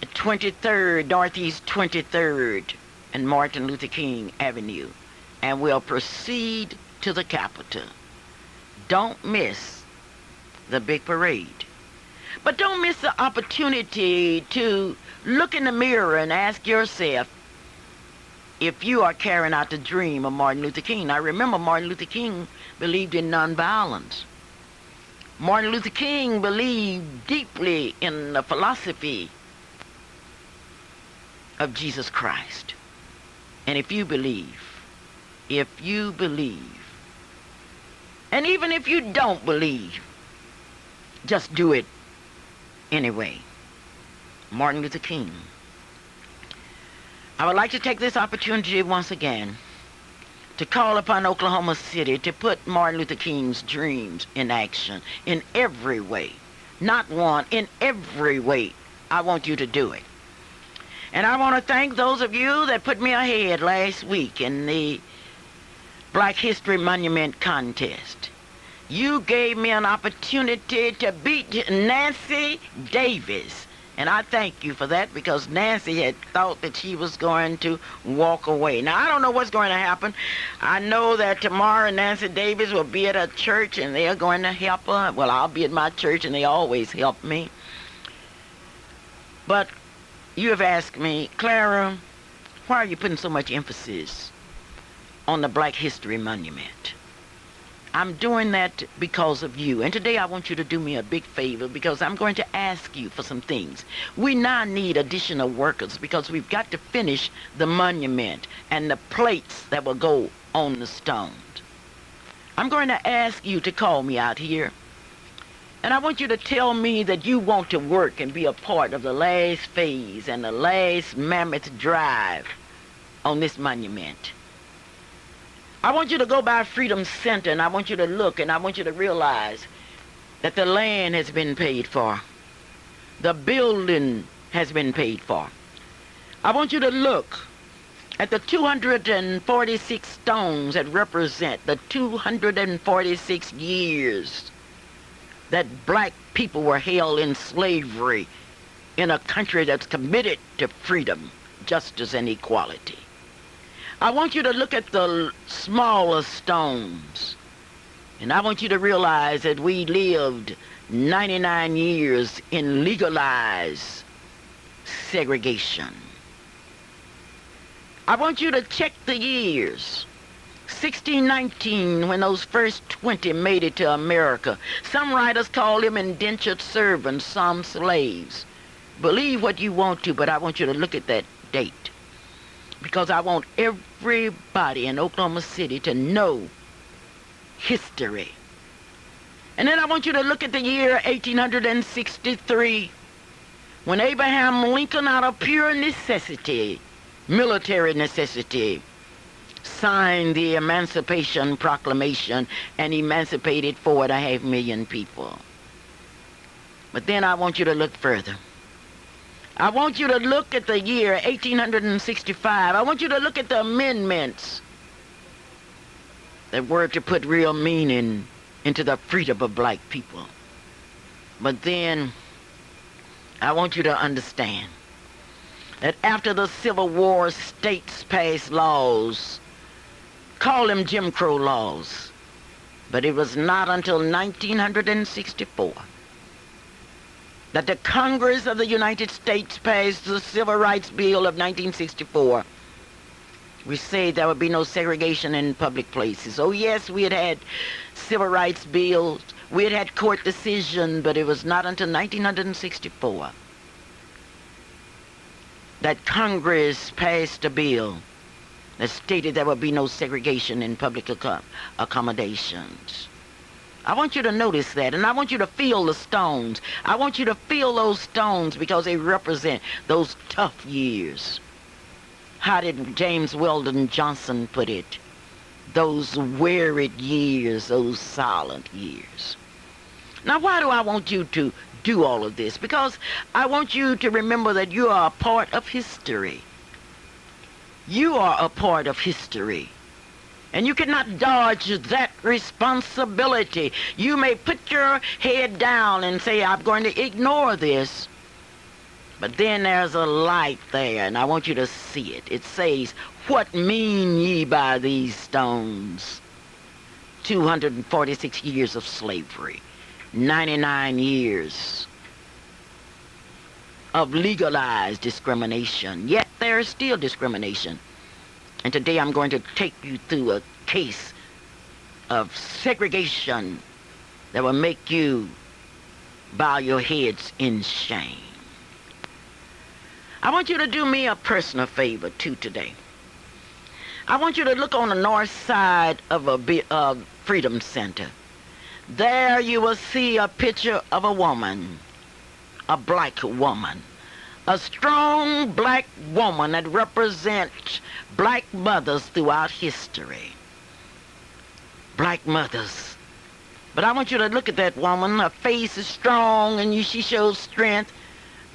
at 23rd, Northeast 23rd and Martin Luther King Avenue. And we'll proceed to the Capitol. Don't miss the big parade. But don't miss the opportunity to look in the mirror and ask yourself if you are carrying out the dream of Martin Luther King. Now remember, Martin Luther King believed in nonviolence. Martin Luther King believed deeply in the philosophy of Jesus Christ. And if you believe, and even if you don't believe, just do it anyway. Martin Luther King. I would like to take this opportunity once again to call upon Oklahoma City to put Martin Luther King's dreams in action in every way. Not one, in every way. I want you to do it. And I want to thank those of you that put me ahead last week in the Black History Monument contest. You gave me an opportunity to beat Nancy Davis. And I thank you for that, because Nancy had thought that she was going to walk away. Now, I don't know what's going to happen. I know that tomorrow Nancy Davis will be at a church and they are going to help her. Well, I'll be at my church and they always help me. But you have asked me, Clara, why are you putting so much emphasis on the Black History Monument? I'm doing that because of you. And today I want you to do me a big favor, because I'm going to ask you for some things. We now need additional workers, because we've got to finish the monument and the plates that will go on the stones. I'm going to ask you to call me out here. And I want you to tell me that you want to work and be a part of the last phase and the last mammoth drive on this monument. I want you to go by Freedom Center, and I want you to look, and I want you to realize that the land has been paid for. The building has been paid for. I want you to look at the 246 stones that represent the 246 years that black people were held in slavery in a country that's committed to freedom, justice, and equality. I want you to look at the smaller stones, and I want you to realize that we lived 99 years in legalized segregation. I want you to check the years. 1619, when those first 20 made it to America. Some writers call them indentured servants, some slaves. Believe what you want to, but I want you to look at that date, because I want everybody in Oklahoma City to know history. And then I want you to look at the year 1863, when Abraham Lincoln, out of pure necessity, military necessity, signed the Emancipation Proclamation and emancipated 4.5 million people. But then I want you to look further. I want you to look at the year 1865. I want you to look at the amendments that were to put real meaning into the freedom of black people. But then I want you to understand that after the Civil War, states passed laws, call them Jim Crow laws, but it was not until 1964 that the Congress of the United States passed the Civil Rights Bill of 1964. We say there would be no segregation in public places. Oh yes, we had had civil rights bills, we had had court decision, but it was not until 1964 that Congress passed a bill that stated there would be no segregation in public accommodations. I want you to notice that, and I want you to feel the stones. I want you to feel those stones, because they represent those tough years. How did James Weldon Johnson put it? Those wearied years, those silent years. Now, why do I want you to do all of this? Because I want you to remember that you are a part of history. You are a part of history. And you cannot dodge that responsibility. You may put your head down and say, I'm going to ignore this. But then there's a light there, and I want you to see it. It says, what mean ye by these stones? 246 years of slavery, 99 years of legalized discrimination. Yet there is still discrimination. And today I'm going to take you through a case of segregation that will make you bow your heads in shame. I want you to do me a personal favor too today. I want you to look on the north side of Freedom Center. There you will see a picture of a woman, a black woman. A strong black woman that represents black mothers throughout history. Black mothers. But I want you to look at that woman. Her face is strong and she shows strength.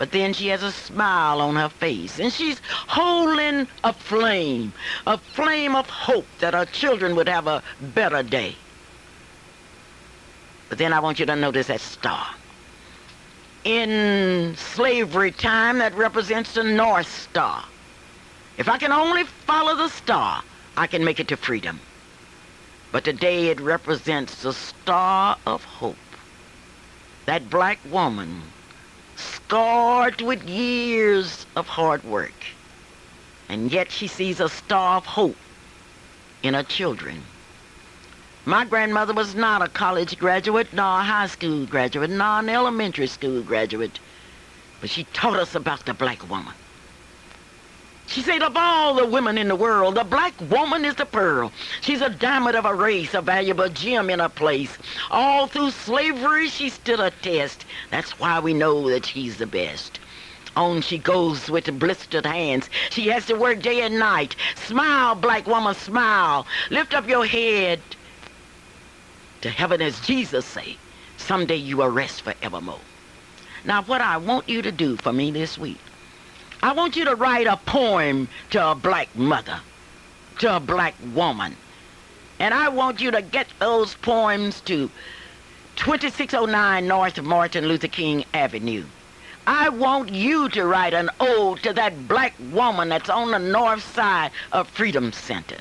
But then she has a smile on her face, and she's holding a flame of hope that her children would have a better day. But then I want you to notice that star. In slavery time, that represents the North Star. If I can only follow the star, I can make it to freedom. But today it represents the star of hope. That black woman, scarred with years of hard work, and yet she sees a star of hope in her children. My grandmother was not a college graduate, nor a high school graduate, nor an elementary school graduate, but she taught us about the black woman. She said, of all the women in the world, the black woman is the pearl. She's a diamond of a race, a valuable gem in her place. All through slavery, she stood a test. That's why we know that she's the best. On she goes with blistered hands. She has to work day and night. Smile, black woman, smile. Lift up your head to heaven, as Jesus say. Someday you will rest forevermore. Now, what I want you to do for me this week, I want you to write a poem to a black mother, to a black woman. And I want you to get those poems to 2609 North Martin Luther King Avenue. I want you to write an ode to that black woman that's on the north side of Freedom Center.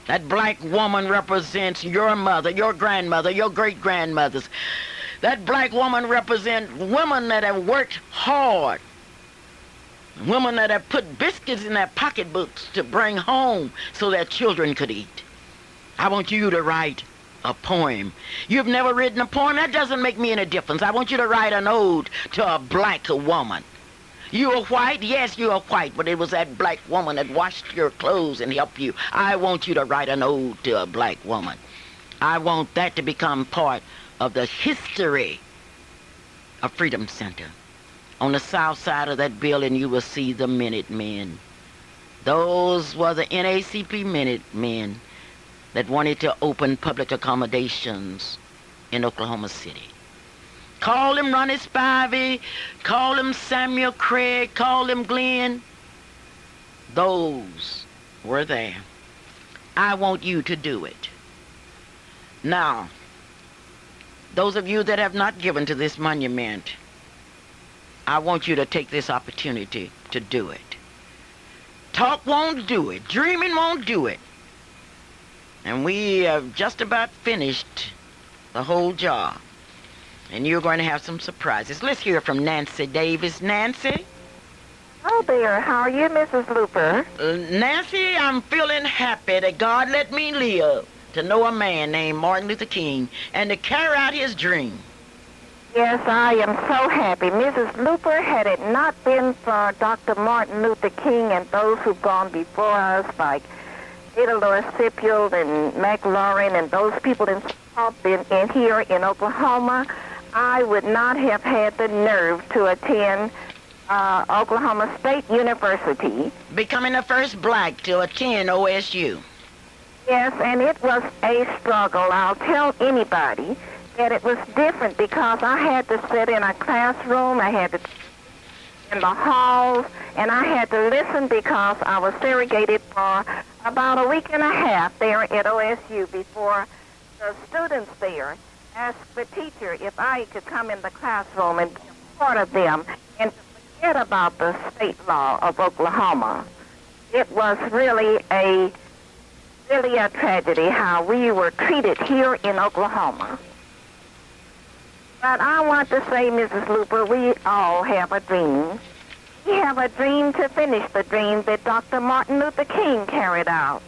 That black woman represents your mother, your grandmother, your great-grandmothers. That black woman represents women that have worked hard. Women that have put biscuits in their pocketbooks to bring home so their children could eat. I want you to write a poem. You've never written a poem? That doesn't make me any difference. I want you to write an ode to a black woman. You are white? Yes, you are white, but it was that black woman that washed your clothes and helped you. I want you to write an ode to a black woman. I want that to become part of the history of Freedom Center. On the south side of that building, you will see the Minutemen. Those were the NAACP Minutemen that wanted to open public accommodations in Oklahoma City. Call him Ronnie Spivey, call him Samuel Craig, call him Glenn. Those were there. I want you to do it. Now, those of you that have not given to this monument, I want you to take this opportunity to do it. Talk won't do it. Dreaming won't do it. And we have just about finished the whole job. And you're going to have some surprises. Let's hear from Nancy Davis. Nancy? Oh, there. How are you, Mrs. Luper? Nancy, I'm feeling happy that God let me live to know a man named Martin Luther King and to carry out his dream. Yes, I am so happy. Mrs. Luper, had it not been for Dr. Martin Luther King and those who've gone before us, like Theodore Scipio and McLaurin and those people in here in Oklahoma, I would not have had the nerve to attend Oklahoma State University. Becoming the first black to attend OSU. Yes, and it was a struggle. I'll tell anybody that it was different because I had to sit in a classroom, I had to in the halls, and I had to listen because I was segregated for about a week and a half there at OSU before the students there asked the teacher if I could come in the classroom and be a part of them and forget about the state law of Oklahoma. It was really a tragedy how we were treated here in Oklahoma. But I want to say, Mrs. Luper, we all have a dream. We have a dream to finish the dream that Dr. Martin Luther King carried out.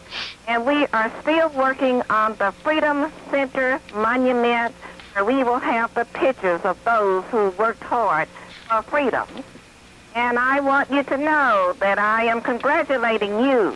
And we are still working on the Freedom Center monument where we will have the pictures of those who worked hard for freedom. And I want you to know that I am congratulating you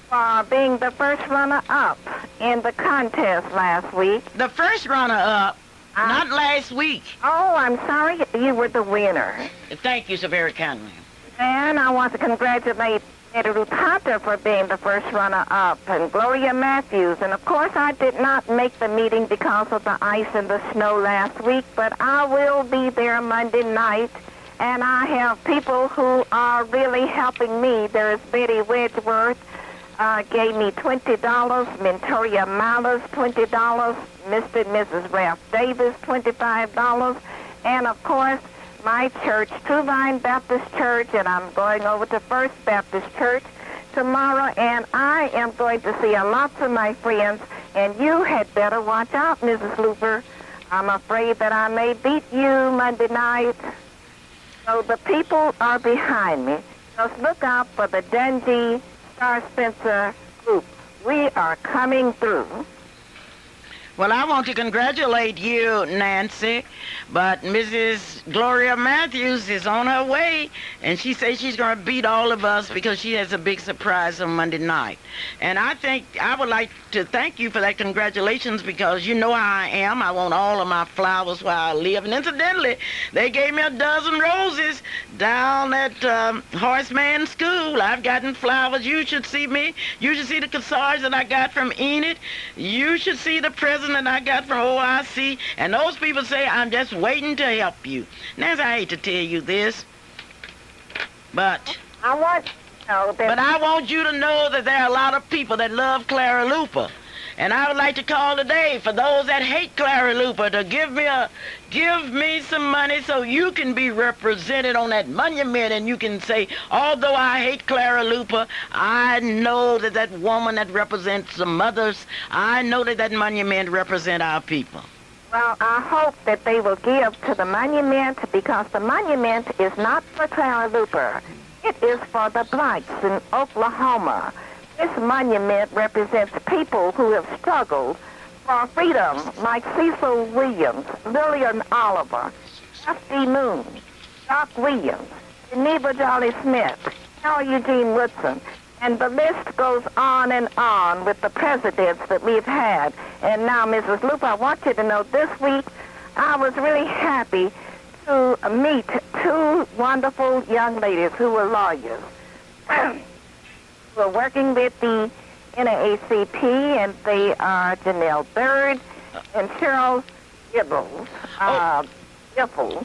for being the first runner-up in the contest last week. The first runner-up? Not last week. Oh, I'm sorry. You were the winner. Thank you so very kindly. And I want to congratulate Eddie Ruth Hunter for being the first runner-up, and Gloria Matthews. And, of course, I did not make the meeting because of the ice and the snow last week, but I will be there Monday night and I have people who are really helping me. There is Betty Wedgeworth, gave me $20, Mentoria Miles, $20, Mr. and Mrs. Ralph Davis, $25, and of course, my church, True Vine Baptist Church, and I'm going over to First Baptist Church tomorrow, and I am going to see lots of my friends, and you had better watch out, Mrs. Luper. I'm afraid that I may beat you Monday night. So the people are behind me. Just look out for the Dungy Star Spencer group. We are coming through. Well, I want to congratulate you, Nancy, but Mrs. Gloria Matthews is on her way, and she says she's going to beat all of us because she has a big surprise on Monday night. And I think I would like to thank you for that congratulations, because you know how I am. I want all of my flowers where I live. And incidentally, they gave me a dozen roses down at Horseman School. I've gotten flowers. You should see me. You should see the cards that I got from Enid. You should see the present that I got from OIC, and those people say I'm just waiting to help you. Nancy, I hate to tell you this, but I want I want you to know that there are a lot of people that love Clara Luper. And I would like to call today for those that hate Clara Luper to give me some money so you can be represented on that monument, and you can say, although I hate Clara Luper, I know that that woman that represents the mothers, I know that that monument represents our people. Well, I hope that they will give to the monument, because the monument is not for Clara Luper. It is for the blacks in Oklahoma. This monument represents people who have struggled for freedom, like Cecil Williams, Lillian Oliver, F.D. Moon, Doc Williams, Geneva Jolly Smith, Carol Eugene Woodson, and the list goes on and on with the presidents that we've had. And now, Mrs. Luper, I want you to know this week I was really happy to meet two wonderful young ladies who were lawyers. We're working with the NAACP, and they are Janelle Bird and Cheryl Gibbles. Giffel.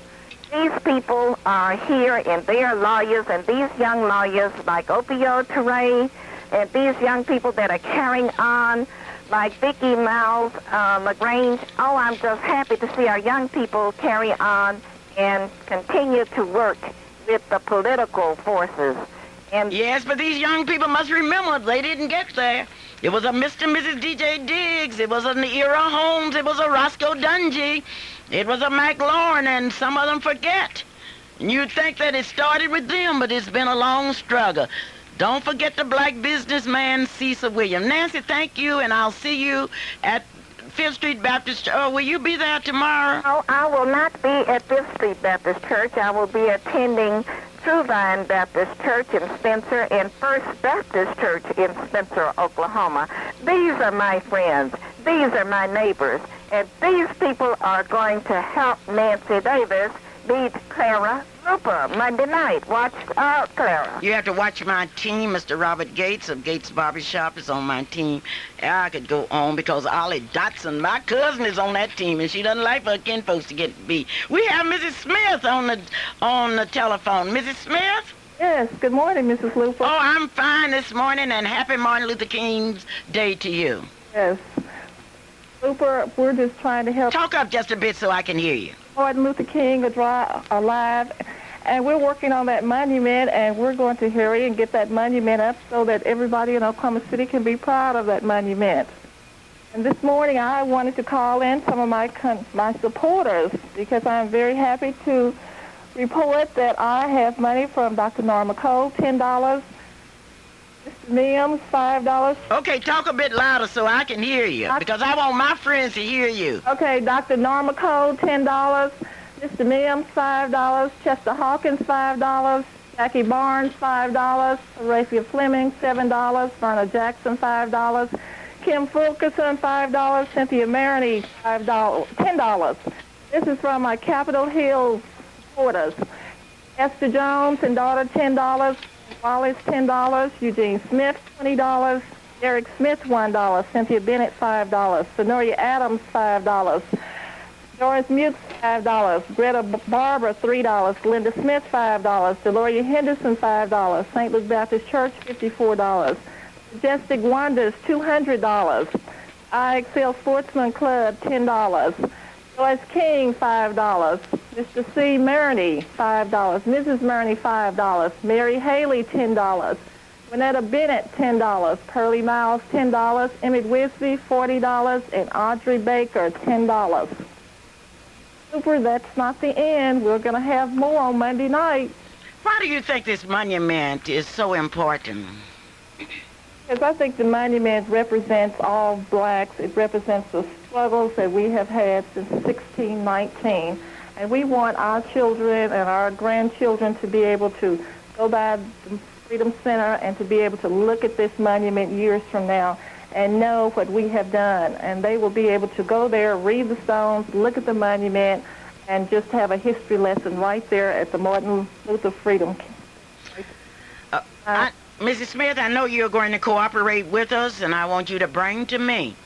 These people are here, and they are lawyers, and these young lawyers like Opio Teray, and these young people that are carrying on like Vicki Miles, LaGrange. Oh, I'm just happy to see our young people carry on and continue to work with the political forces. And yes, but these young people must remember they didn't get there. It was a Mr. and Mrs. D.J. Diggs. It was an Era Holmes. It was a Roscoe Dungy. It was a McLaurin, and some of them forget. And you'd think that it started with them, but it's been a long struggle. Don't forget the black businessman Cecil Williams. Nancy, thank you, and I'll see you at Fifth Street Baptist Church. Oh, will you be there tomorrow? No, I will not be at Fifth Street Baptist Church. I will be attending True Vine Baptist Church in Spencer and First Baptist Church in Spencer, Oklahoma. These are my friends. These are my neighbors. And these people are going to help Nancy Davis beat Clara Luper Monday night. Watch out, Clara. You have to watch my team. Mr. Robert Gates of Gates Barbershop is on my team. I could go on because Ollie Dotson, my cousin, is on that team, and she doesn't like for her kinfolks to get beat. We have Mrs. Smith on the telephone. Mrs. Smith? Yes, good morning, Mrs. Luper. Oh, I'm fine this morning, and happy Martin Luther King's Day to you. Yes. Luper, we're just trying to help. Talk up just a bit so I can hear you. Martin Luther King alive, and we're working on that monument, and we're going to hurry and get that monument up so that everybody in Oklahoma City can be proud of that monument. And this morning I wanted to call in some of my supporters, because I'm very happy to report that I have money from Dr. Norma Cole, $10, Mr. Mims, $5. Okay, talk a bit louder so I can hear you, because I want my friends to hear you. Okay, Dr. Norma Cole, $10, Mr. Mims, $5, Chester Hawkins, $5, Jackie Barnes, $5, Raphia Fleming, $7, Verna Jackson, $5, Kim Fulkerson, $5, Cynthia Maroney, $5, $10. This is from my Capitol Hill supporters. Esther Jones and daughter, $10. Wallace, $10. Eugene Smith, $20. Derek Smith, $1. Cynthia Bennett, $5. Sonoria Adams, $5. Doris Mukes, $5. Greta Barber, $3. Linda Smith, $5. Deloria Henderson, $5. St. Luke Baptist Church, $54. Majestic Wonders, $200. IXL Sportsman Club, $10. Joyce King, $5. Mr. C. Murney, $5. Mrs. Murney, $5. Mary Haley, $10. Renetta Bennett, $10. Pearlie Miles, $10. Emmett Wisby, $40. And Audrey Baker, $10. Super, that's not the end. We're going to have more on Monday night. Why do you think this monument is so important? Because I think the monument represents all blacks. It represents the struggles that we have had since 1619. And we want our children and our grandchildren to be able to go by the Freedom Center and to be able to look at this monument years from now and know what we have done. And they will be able to go there, read the stones, look at the monument, and just have a history lesson right there at the Martin Luther Freedom. Mrs. Smith, I know you're going to cooperate with us, and I want you to bring to me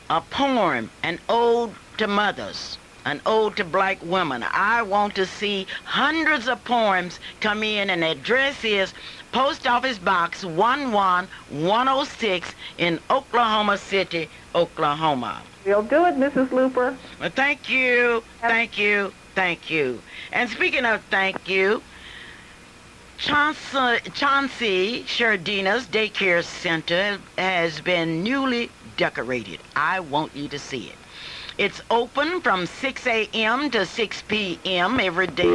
a poem, an ode to mothers, an ode to black women. I want to see hundreds of poems come in, and the address is Post Office Box 11106 in Oklahoma City, Oklahoma. We'll do it, Mrs. Luper. Well, thank you, thank you, thank you. And speaking of thank you, Chauncey Shardina's Daycare Center has been newly decorated. I want you to see it. It's open from 6 a.m. to 6 p.m. every day.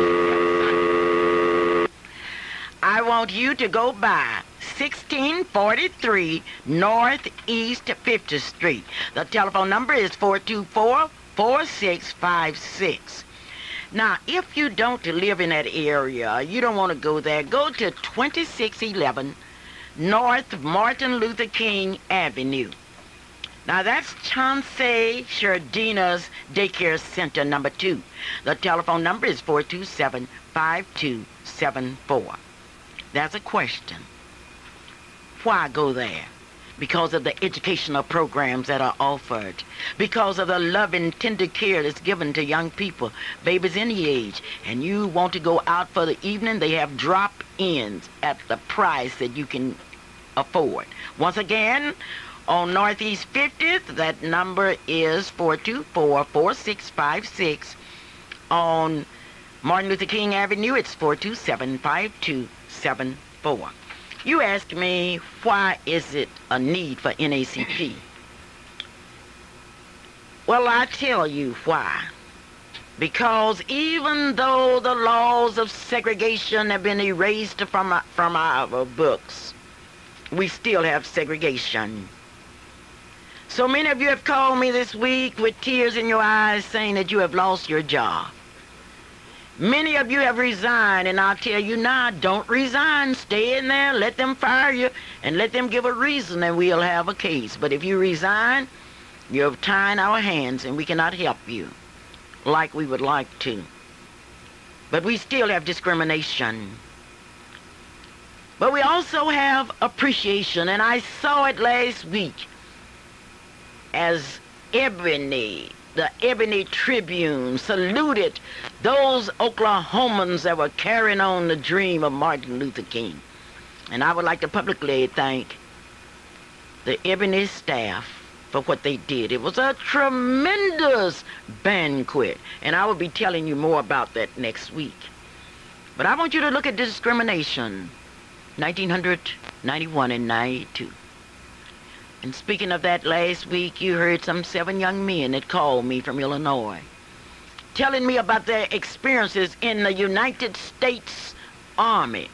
I want you to go by 1643 Northeast 50th Street. The telephone number is 424-4656. Now, if you don't live in that area, you don't want to go there, go to 2611 North Martin Luther King Avenue. Now, that's Chauncey Shardina's Daycare Center number 2. The telephone number is 427-5274. That's a question. Why go there? Because of the educational programs that are offered, because of the love and tender care that's given to young people, babies any age, and you want to go out for the evening, they have drop-ins at the price that you can afford. Once again, on Northeast 50th, that number is 424-4656. On Martin Luther King Avenue, it's 427-5274. You asked me, why is it a need for NACP? Well, I tell you why. Because even though the laws of segregation have been erased from our books, we still have segregation. So many of you have called me this week with tears in your eyes saying that you have lost your job. Many of you have resigned, and I'll tell you now, don't resign. Stay in there, let them fire you, and let them give a reason, and we'll have a case. But if you resign, you're tying our hands, and we cannot help you like we would like to. But we still have discrimination. But we also have appreciation, and I saw it last week as the Ebony Tribune saluted those Oklahomans that were carrying on the dream of Martin Luther King. And I would like to publicly thank the Ebony staff for what they did. It was a tremendous banquet, and I will be telling you more about that next week. But I want you to look at discrimination, 1991 and 92. And speaking of that, last week you heard some 7 young men that called me from Illinois, telling me about their experiences in the United States Army.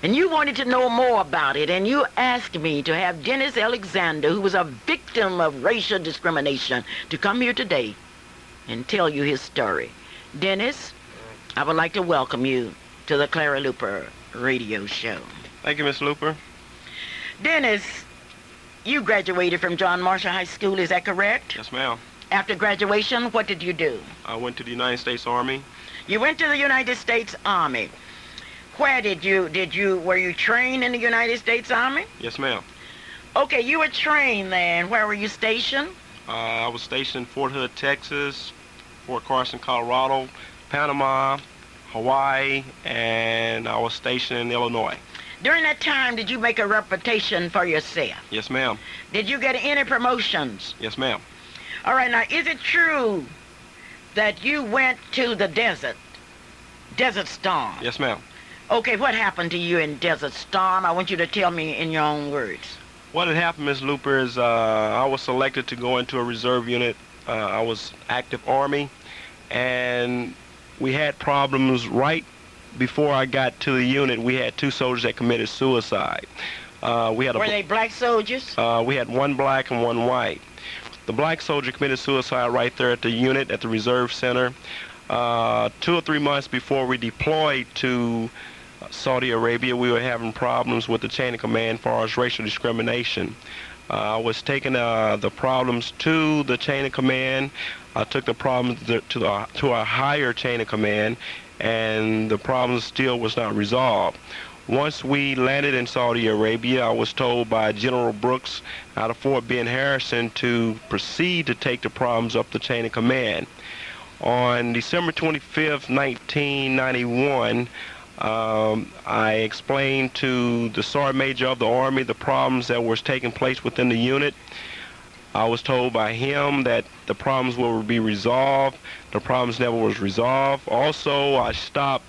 And you wanted to know more about it, and you asked me to have Dennis Alexander, who was a victim of racial discrimination, to come here today and tell you his story. Dennis, I would like to welcome you to the Clara Luper radio show. Thank you, Miss Luper. Dennis, you graduated from John Marshall High School, is that correct? Yes, ma'am. After graduation, what did you do? I went to the United States Army. You went to the United States Army. Where were you trained in the United States Army? Yes, ma'am. Okay, you were trained there, and where were you stationed? I was stationed in Fort Hood, Texas, Fort Carson, Colorado, Panama, Hawaii, and I was stationed in Illinois. During that time, did you make a reputation for yourself? Yes, ma'am. Did you get any promotions? Yes, ma'am. All right, now, is it true that you went to the Desert Storm? Yes, ma'am. Okay, what happened to you in Desert Storm? I want you to tell me in your own words. What had happened, Ms. Luper, is I was selected to go into a reserve unit. I was active Army, and we had problems right before I got to the unit. We had 2 soldiers that committed suicide. Were they black soldiers? We had 1 black and 1 white. The black soldier committed suicide right there at the unit at the reserve center. 2 or 3 months before we deployed to Saudi Arabia, we were having problems with the chain of command as far as racial discrimination. I was taking the problems to the chain of command. I took the problems to a higher chain of command, and the problem still was not resolved. Once we landed in Saudi Arabia, I was told by General Brooks out of Fort Ben Harrison to proceed to take the problems up the chain of command. On December 25th, 1991, I explained to the Sergeant Major of the Army the problems that was taking place within the unit. I was told by him that the problems will be resolved. The problems never was resolved. Also, I stopped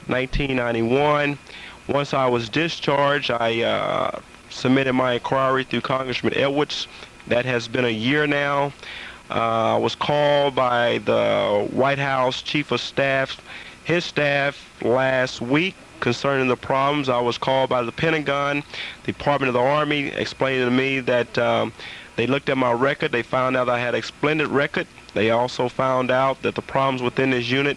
1991. Once I was discharged, I submitted my inquiry through Congressman Edwards. That has been a year now. I was called by the White House Chief of Staff, his staff, last week concerning the problems. I was called by the Pentagon, Department of the Army, explaining to me that they looked at my record. They found out I had a splendid record. They also found out that the problems within this unit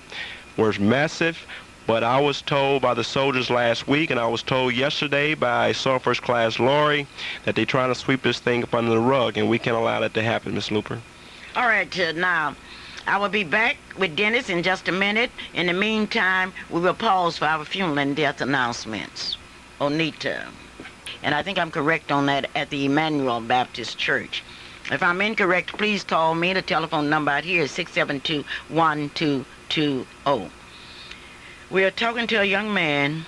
were massive. But I was told by the soldiers last week, and I was told yesterday by Sergeant First Class Laurie, that they're trying to sweep this thing up under the rug, and we can't allow that to happen, Miss Luper. All right, now, I will be back with Dennis in just a minute. In the meantime, we will pause for our funeral and death announcements. Onita. And I think I'm correct on that, at the Emmanuel Baptist Church. If I'm incorrect, please call me. The telephone number out here is 672-1220. We are talking to a young man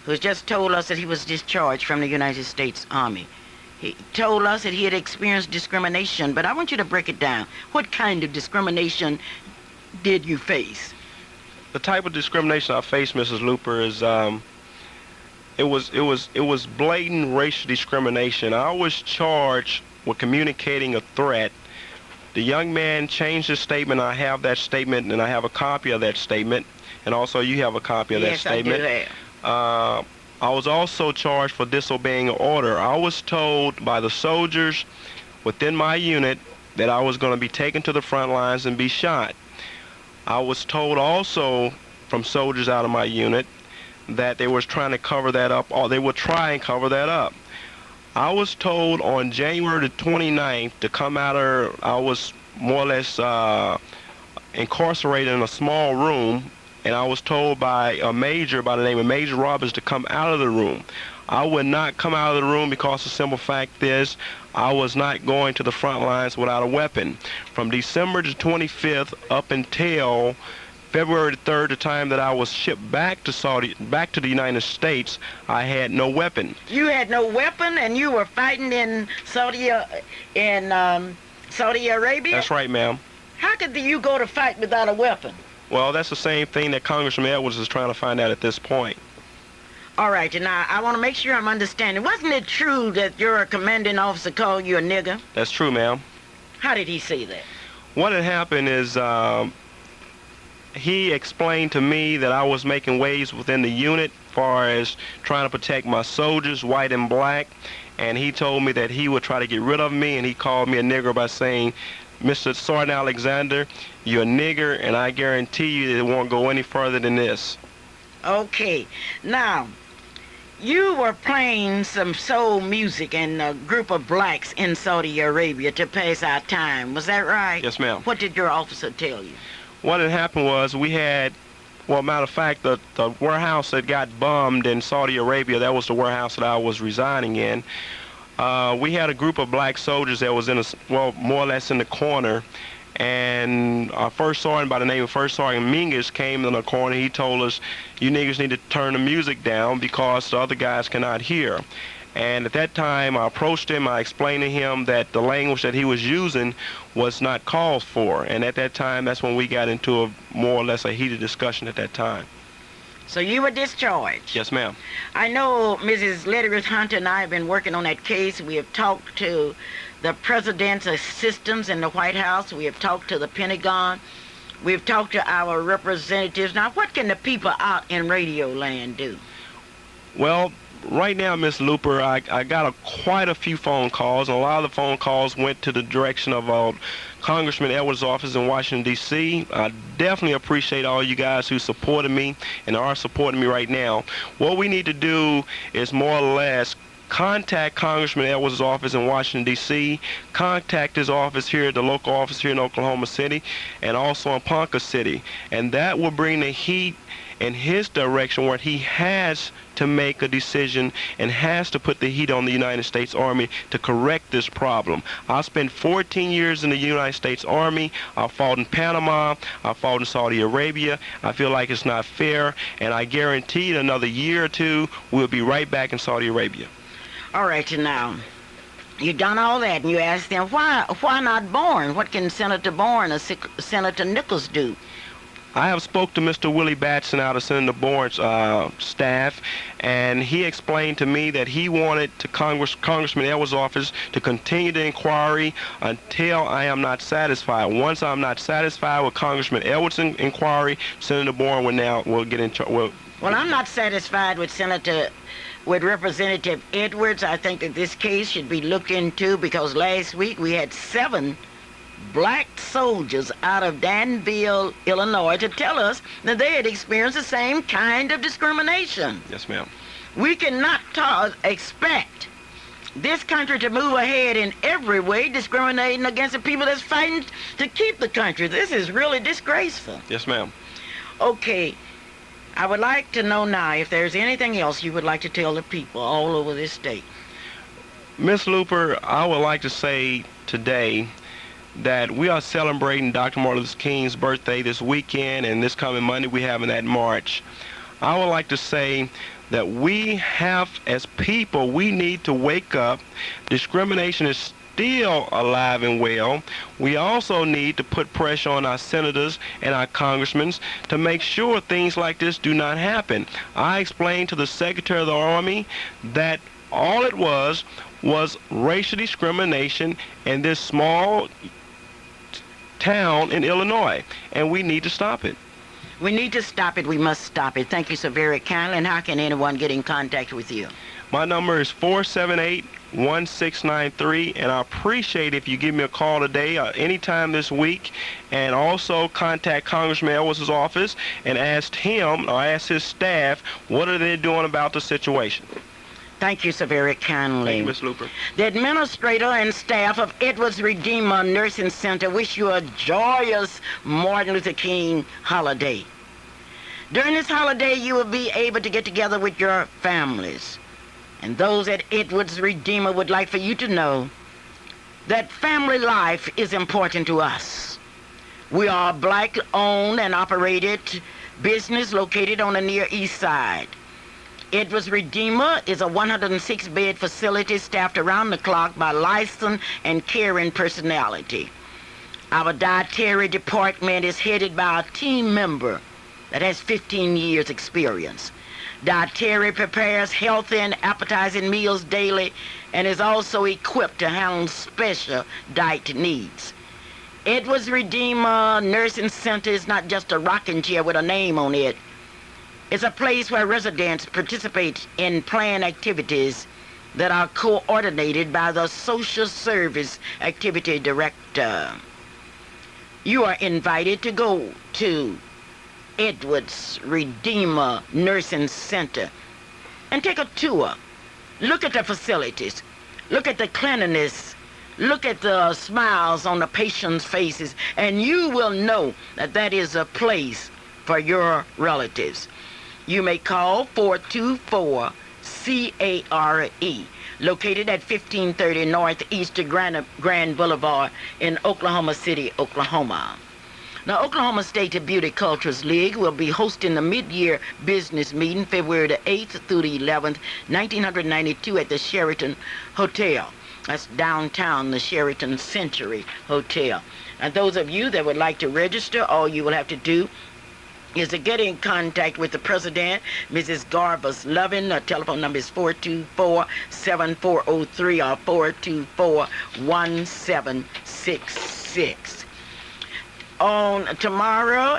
who has just told us that he was discharged from the United States Army. He told us that he had experienced discrimination, but I want you to break it down. What kind of discrimination did you face? The type of discrimination I faced, Mrs. Luper, is it was blatant racial discrimination. I was charged with communicating a threat. The young man changed his statement. I have that statement, and I have a copy of that statement, and also you have a copy of that statement. Yes, I do have. I was also charged for disobeying an order. I was told by the soldiers within my unit that I was going to be taken to the front lines and be shot. I was told also from soldiers out of my unit that they were trying to cover that up, or they would try and cover that up. I was told on January the 29th to come out of, I was more or less incarcerated in a small room, and I was told by a major by the name of Major Roberts to come out of the room. I would not come out of the room because the simple fact is I was not going to the front lines without a weapon. From December the 25th up until February the 3rd, the time that I was shipped back to the United States, I had no weapon. You had no weapon, and you were fighting in Saudi Arabia? That's right, ma'am. How could you go to fight without a weapon? Well, that's the same thing that Congressman Edwards is trying to find out at this point. All right, and now I want to make sure I'm understanding. Wasn't it true that your commanding officer called you a nigger? That's true, ma'am. How did he say that? What had happened is he explained to me that I was making waves within the unit as far as trying to protect my soldiers, white and black, and he told me that he would try to get rid of me, and he called me a nigger by saying, Mr. Sergeant Alexander, you're a nigger, and I guarantee you that it won't go any further than this. Okay. Now, you were playing some soul music in a group of blacks in Saudi Arabia to pass our time. Was that right? Yes, ma'am. What did your officer tell you? What had happened was we had, well, matter of fact, the warehouse that got bombed in Saudi Arabia, that was the warehouse that I was residing in. We had a group of black soldiers that was in more or less in the corner, and our first sergeant by the name of First Sergeant Mingus came in the corner. He told us, you niggas need to turn the music down because the other guys cannot hear. And at that time, I approached him. I explained to him that the language that he was using was not called for. And at that time, that's when we got into a more or less a heated discussion at that time. So you were discharged? Yes, ma'am. I know Mrs. Letteridge Hunter and I have been working on that case. We have talked to the president's assistants in the White House. We have talked to the Pentagon. We've talked to our representatives. Now, what can the people out in radio land do? Well, right now, Miss Luper, I got quite a few phone calls, and a lot of the phone calls went to the direction of Congressman Edwards' office in Washington, D.C. I definitely appreciate all you guys who supported me and are supporting me right now. What we need to do is more or less contact Congressman Edwards' office in Washington, D.C., contact his office here, the local office here in Oklahoma City, and also in Ponca City. And that will bring the heat in his direction where he has to make a decision and has to put the heat on the United States Army to correct this problem. I spent 14 years in the United States Army. I fought in Panama. I fought in Saudi Arabia. I feel like it's not fair, and I guarantee in another year or two, we'll be right back in Saudi Arabia. All right, now, you done all that, and you asked them, why not Bourne? What can Senator Bourne or Senator Nichols do? I have spoke to Mr. Willie Batson out of Senator Bourne's staff, and he explained to me that he wanted to Congressman Edwards' office to continue the inquiry until I am not satisfied. Once I'm not satisfied with Congressman Edwards' inquiry, Senator Bourne will get in charge. Well, I'm not satisfied with Representative Edwards. I think that this case should be looked into because last week we had 7 black soldiers out of Danville, Illinois, to tell us that they had experienced the same kind of discrimination. Yes, ma'am. We cannot expect this country to move ahead in every way, discriminating against the people that's fighting to keep the country. This is really disgraceful. Yes, ma'am. Okay, I would like to know now if there's anything else you would like to tell the people all over this state. Miss Luper, I would like to say today that we are celebrating Dr. Martin Luther King's birthday this weekend, and this coming Monday we having that march. I would like to say that we have, as people, we need to wake up. Discrimination is still alive and well. We also need to put pressure on our senators and our congressmen to make sure things like this do not happen. I explained to the Secretary of the Army that all it was racial discrimination in this small town in Illinois, and we need to stop it. We need to stop it. We must stop it. Thank you so very kindly. And how can anyone get in contact with you? My number is 478-1693, and I appreciate if you give me a call today or anytime this week, and also contact Congressman Edwards' office and ask him or ask his staff what are they doing about the situation. Thank you so very kindly. Thank you, Ms. Luper. The administrator and staff of Edwards Redeemer Nursing Center wish you a joyous Martin Luther King holiday. During this holiday, you will be able to get together with your families. And those at Edwards Redeemer would like for you to know that family life is important to us. We are a black-owned and operated business located on the Near East Side. Edwards Redeemer is a 106-bed facility staffed around the clock by licensed and caring personality. Our dietary department is headed by a team member that has 15 years experience. Dietary prepares healthy and appetizing meals daily and is also equipped to handle special diet needs. Edwards Redeemer Nursing Center is not just a rocking chair with a name on it. It's a place where residents participate in planned activities that are coordinated by the Social Service Activity Director. You are invited to go to Edwards Redeemer Nursing Center and take a tour. Look at the facilities. Look at the cleanliness. Look at the smiles on the patients' faces, and you will know that that is a place for your relatives. You may call 424-CARE. located at 1530 Northeast Grand Boulevard in Oklahoma City, Oklahoma. Now, Oklahoma State Beauty Cultures League will be hosting the mid-year business meeting February the 8th through the 11th, 1992 at the Sheraton Hotel. That's downtown, the Sheraton Century Hotel. And those of you that would like to register, all you will have to do is to get in contact with the president, Mrs. Garbus Lovin. Her telephone number is 424-7403 or 424-1766. On tomorrow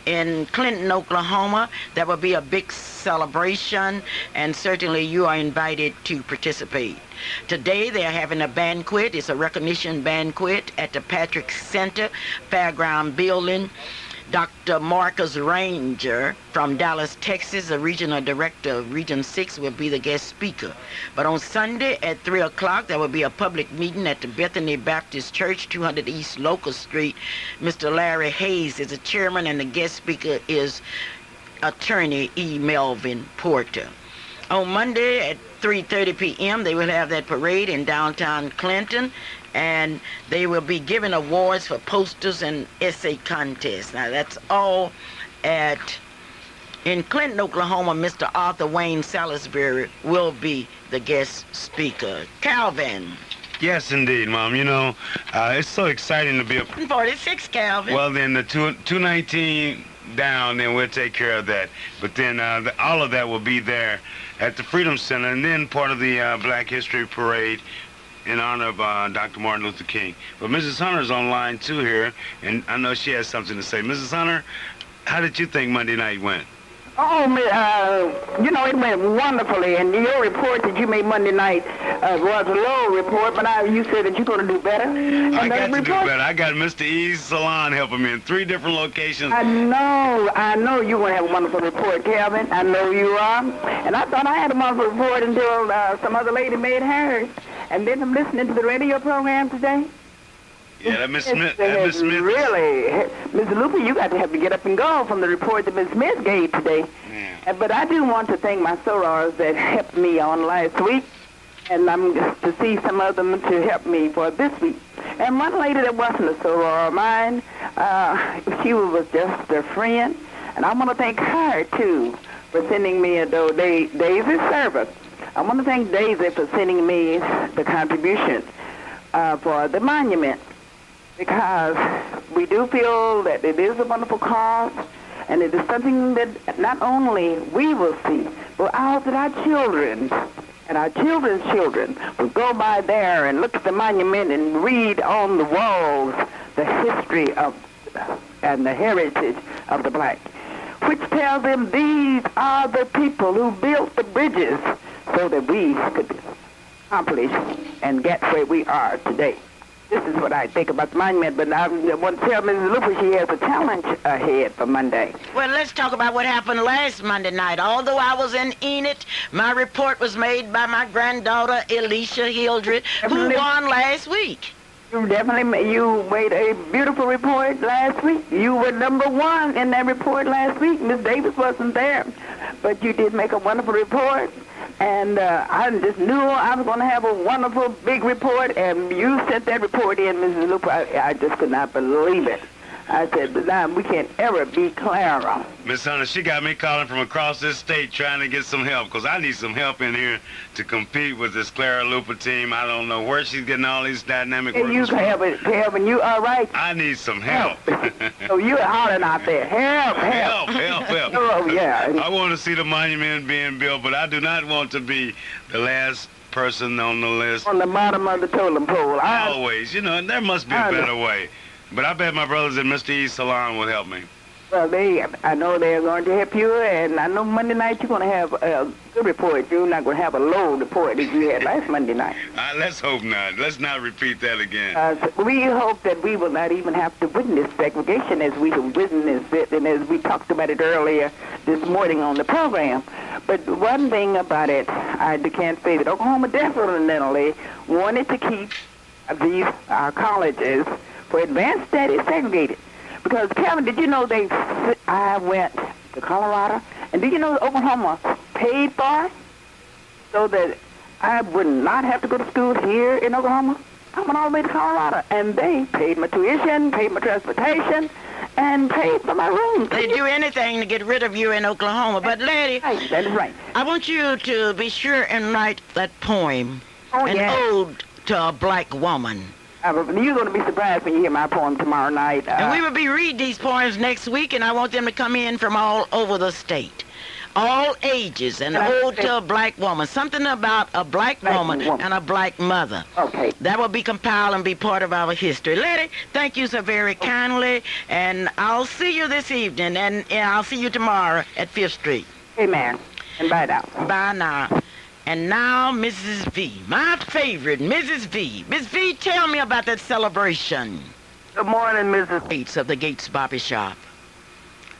in Clinton, Oklahoma, there will be a big celebration, and certainly you are invited to participate. Today they are having a banquet. It's a recognition banquet at the Patrick Center Fairground Building. Dr. Marcus Ranger from Dallas, Texas, the regional director of Region 6, will be the guest speaker. But on Sunday at 3 o'clock, there will be a public meeting at the Bethany Baptist Church, 200 East Locust Street. Mr. Larry Hayes is the chairman, and the guest speaker is attorney E. Melvin Porter. On Monday at 3:30 p.m., they will have that parade in downtown Clinton, and they will be giving awards for posters and essay contests. Now, that's all in Clinton, Oklahoma. Mr. Arthur Wayne Salisbury will be the guest speaker. Calvin. Yes, indeed, Mom. You know, it's so exciting to be a... 46, Calvin. Well, then the 219 down, then we'll take care of that. But then all of that will be there at the Freedom Center, and then part of the Black History Parade in honor of Dr. Martin Luther King. But Mrs. Hunter's online too here, and I know she has something to say. Mrs. Hunter, how did you think Monday night went? Oh, you know, it went wonderfully, and your report that you made Monday night was a low report, but you said that you're going to do better. I got to do better. I got Mr. E's Salon helping me in 3 different locations. I know you're going to have a wonderful report, Calvin. I know you are. And I thought I had a wonderful report until some other lady made hers. And then I'm listening to the radio program today. Yeah, that Miss Smith. Really, Ms. Luper, you got to have to get up and go from the report that Ms. Smith gave today. Yeah. But I do want to thank my sorors that helped me on last week, and I'm just to see some of them to help me for this week. And one lady that wasn't a soror of mine, she was just a friend, and I want to thank her too for sending me a Daisy service. I want to thank Daisy for sending me the contributions for the monument, because we do feel that it is a wonderful cause, and it is something that not only we will see, but that our children and our children's children will go by there and look at the monument and read on the walls the history of and the heritage of the black, which tells them these are the people who built the bridges so that we could accomplish and get where we are today. This is what I think about the monument, but I want to tell Mrs. Luper she has a challenge ahead for Monday. Well, let's talk about what happened last Monday night. Although I was in Enid, my report was made by my granddaughter, Elisha Hildred, who won last week. You made a beautiful report last week. You were number 1 in that report last week. Miss Davis wasn't there, but you did make a wonderful report. And I just knew I was going to have a wonderful big report, and you sent that report in, Mrs. Luper. I just could not believe it. I said, nah, we can't ever be Clara. Miss Hunter, she got me calling from across this state trying to get some help, because I need some help in here to compete with this Clara Luper team. I don't know where she's getting all these dynamic workers from. Calvin, you are right. I need some help. So you're hollering out there, help. Oh, yeah. I want to see the monument being built, but I do not want to be the last person on the list. On the bottom of the totem pole. Always. You know, there must be a better way. But I bet my brothers at Mr. E's Salon will help me. Well, I know they're going to help you, and I know Monday night you're going to have a good report. You're not going to have a low report as you had last Monday night. Let's hope not. Let's not repeat that again. We hope that we will not even have to witness segregation as we have witnessed it, and as we talked about it earlier this morning on the program. But one thing about it, I can't say that Oklahoma definitely wanted to keep our colleges for advanced studies segregated. Because, Kevin, did you know I went to Colorado, and did you know that Oklahoma paid for it so that I would not have to go to school here in Oklahoma. I went all the way to Colorado, and they paid my tuition, paid my transportation, and paid for my room. They do anything to get rid of you in Oklahoma. But, lady, Right, that is right. I want you to be sure and write that poem, Oh, an yeah. ode to a black woman. You're going to be surprised when you hear my poem tomorrow night. And we will be reading these poems next week, and I want them to come in from all over the state. All ages, an ode to a black woman. Something about a black woman and a black mother. Okay. That will be compiled and be part of our history. Lady, thank you so very kindly, and I'll see you this evening, and I'll see you tomorrow at 5th Street. Amen. And bye now. Bye now. And now, Mrs. V, my favorite, Mrs. V. Miss V, tell me about that celebration. Good morning, Mrs. Gates of the Gates Barber Shop.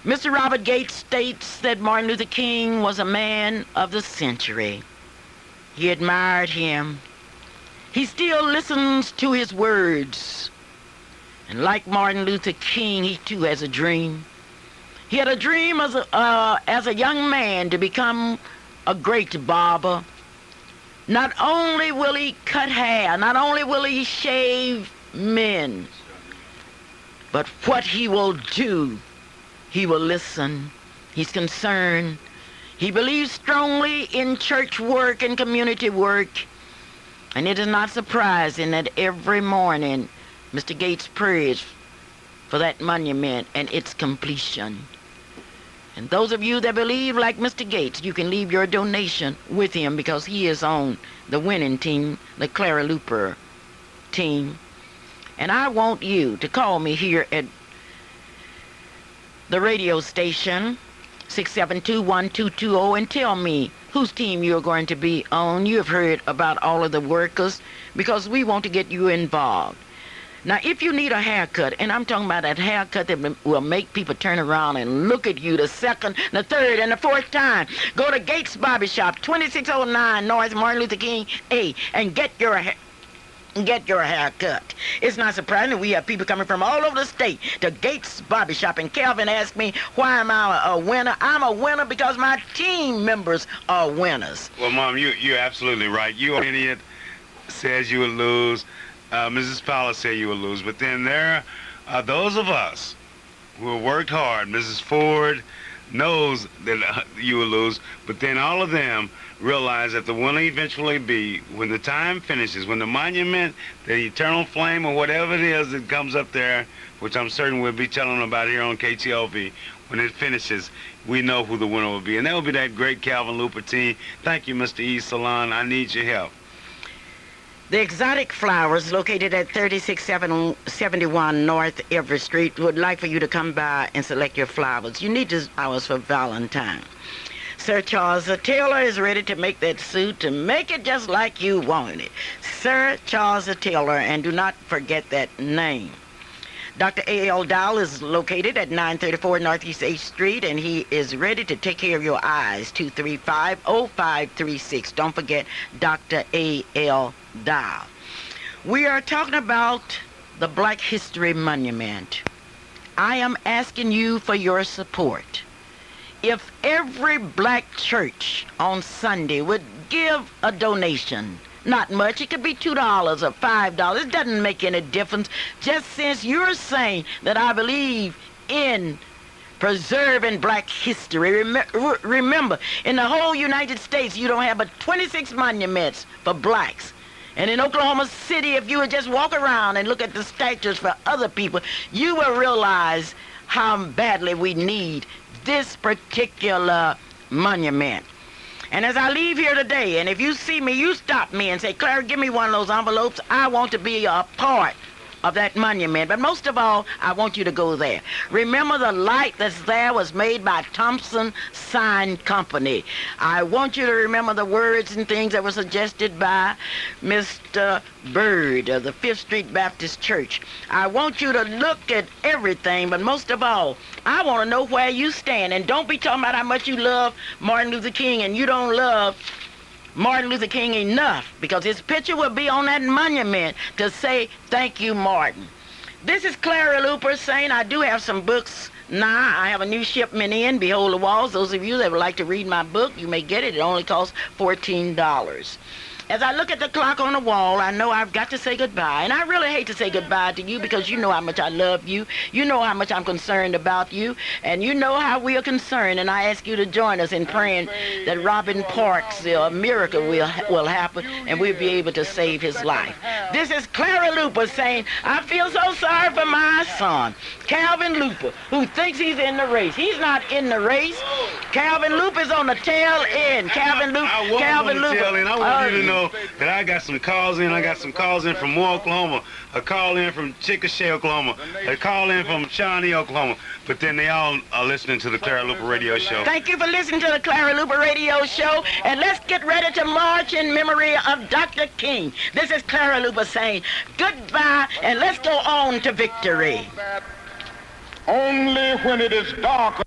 Mr. Robert Gates states that Martin Luther King was a man of the century. He admired him. He still listens to his words. And like Martin Luther King, he too has a dream. He had a dream as a young man to become a great barber. Not only will he cut hair, not only will he shave men, but what he will do, he will listen. He's concerned. He believes strongly in church work and community work. And it is not surprising that every morning Mr. Gates prays for that monument and its completion. And those of you that believe like Mr. Gates, you can leave your donation with him because he is on the winning team, the Clara Luper team. And I want you to call me here at the radio station, 672-1220, and tell me whose team you're going to be on. You have heard about all of the workers because we want to get you involved. Now, if you need a haircut, and I'm talking about that haircut that will make people turn around and look at you the second, the third, and the fourth time, go to Gates Barbershop, 2609 North Martin Luther King A, and get your hair cut. It's not surprising that we have people coming from all over the state to Gates Barbershop. And Calvin asked me, why am I a winner? I'm a winner because my team members are winners. Well, Mom, you're absolutely right. You idiot says you will lose. Mrs. Powell said you will lose. But then there are those of us who have worked hard. Mrs. Ford knows that you will lose. But then all of them realize that the winner eventually be, when the time finishes, when the monument, the eternal flame, or whatever it is that comes up there, which I'm certain we'll be telling them about here on KTLV, when it finishes, we know who the winner will be. And that will be that great Calvin Luper team. Thank you, Mr. E. Salon. I need your help. The Exotic Flowers, located at 3671 North Everett Street, would like for you to come by and select your flowers. You need these flowers for Valentine. Sir Charles Taylor is ready to make that suit, to make it just like you wanted it. Sir Charles Taylor, and do not forget that name. Dr. A.L. Dow is located at 934 Northeast 8th Street, and he is ready to take care of your eyes, 235-0536. Don't forget Dr. A.L. Dow. We are talking about the Black History Monument. I am asking you for your support. If every black church on Sunday would give a donation, not much, it could be $2 or $5, it doesn't make any difference, just since you're saying that I believe in preserving black history. Remember, in the whole United States, you don't have but 26 monuments for blacks. And in Oklahoma City, if you would just walk around and look at the statues for other people, you will realize how badly we need this particular monument. And as I leave here today, and if you see me, you stop me and say, Clara, give me one of those envelopes. I want to be a part of that monument. But most of all, I want you to go there. Remember, the light that's there was made by Thompson Sign Company. I want you to remember the words and things that were suggested by Mr. Bird of the 5th Street Baptist Church. I want you to look at everything, but most of all, I want to know where you stand. And don't be talking about how much you love Martin Luther King and you don't love Martin Luther King enough, because his picture will be on that monument to say, thank you, Martin. This is Clara Luper saying I do have some books now. I have a new shipment in, Behold the Walls. Those of you that would like to read my book, you may get it. It only costs $14. As I look at the clock on the wall, I know I've got to say goodbye. And I really hate to say goodbye to you because you know how much I love you. You know how much I'm concerned about you. And you know how we are concerned. And I ask you to join us in praying that Robin Parks, a miracle will happen and we'll be able to save his life. This is Clara Luper saying, I feel so sorry for my son, Calvin Luper, who thinks he's in the race. He's not in the race. Calvin Luper's on the tail end. Calvin Luper. I want you to know that I got some calls in. I got some calls in from Moore, Oklahoma, a call in from Chickasha, Oklahoma, a call in from Shawnee, Oklahoma. But then they all are listening to the Clara Luper Radio Show. Thank you for listening to the Clara Luper Radio Show. And let's get ready to march in memory of Dr. King. This is Clara Luper saying goodbye, and let's go on to victory. Only when it is dark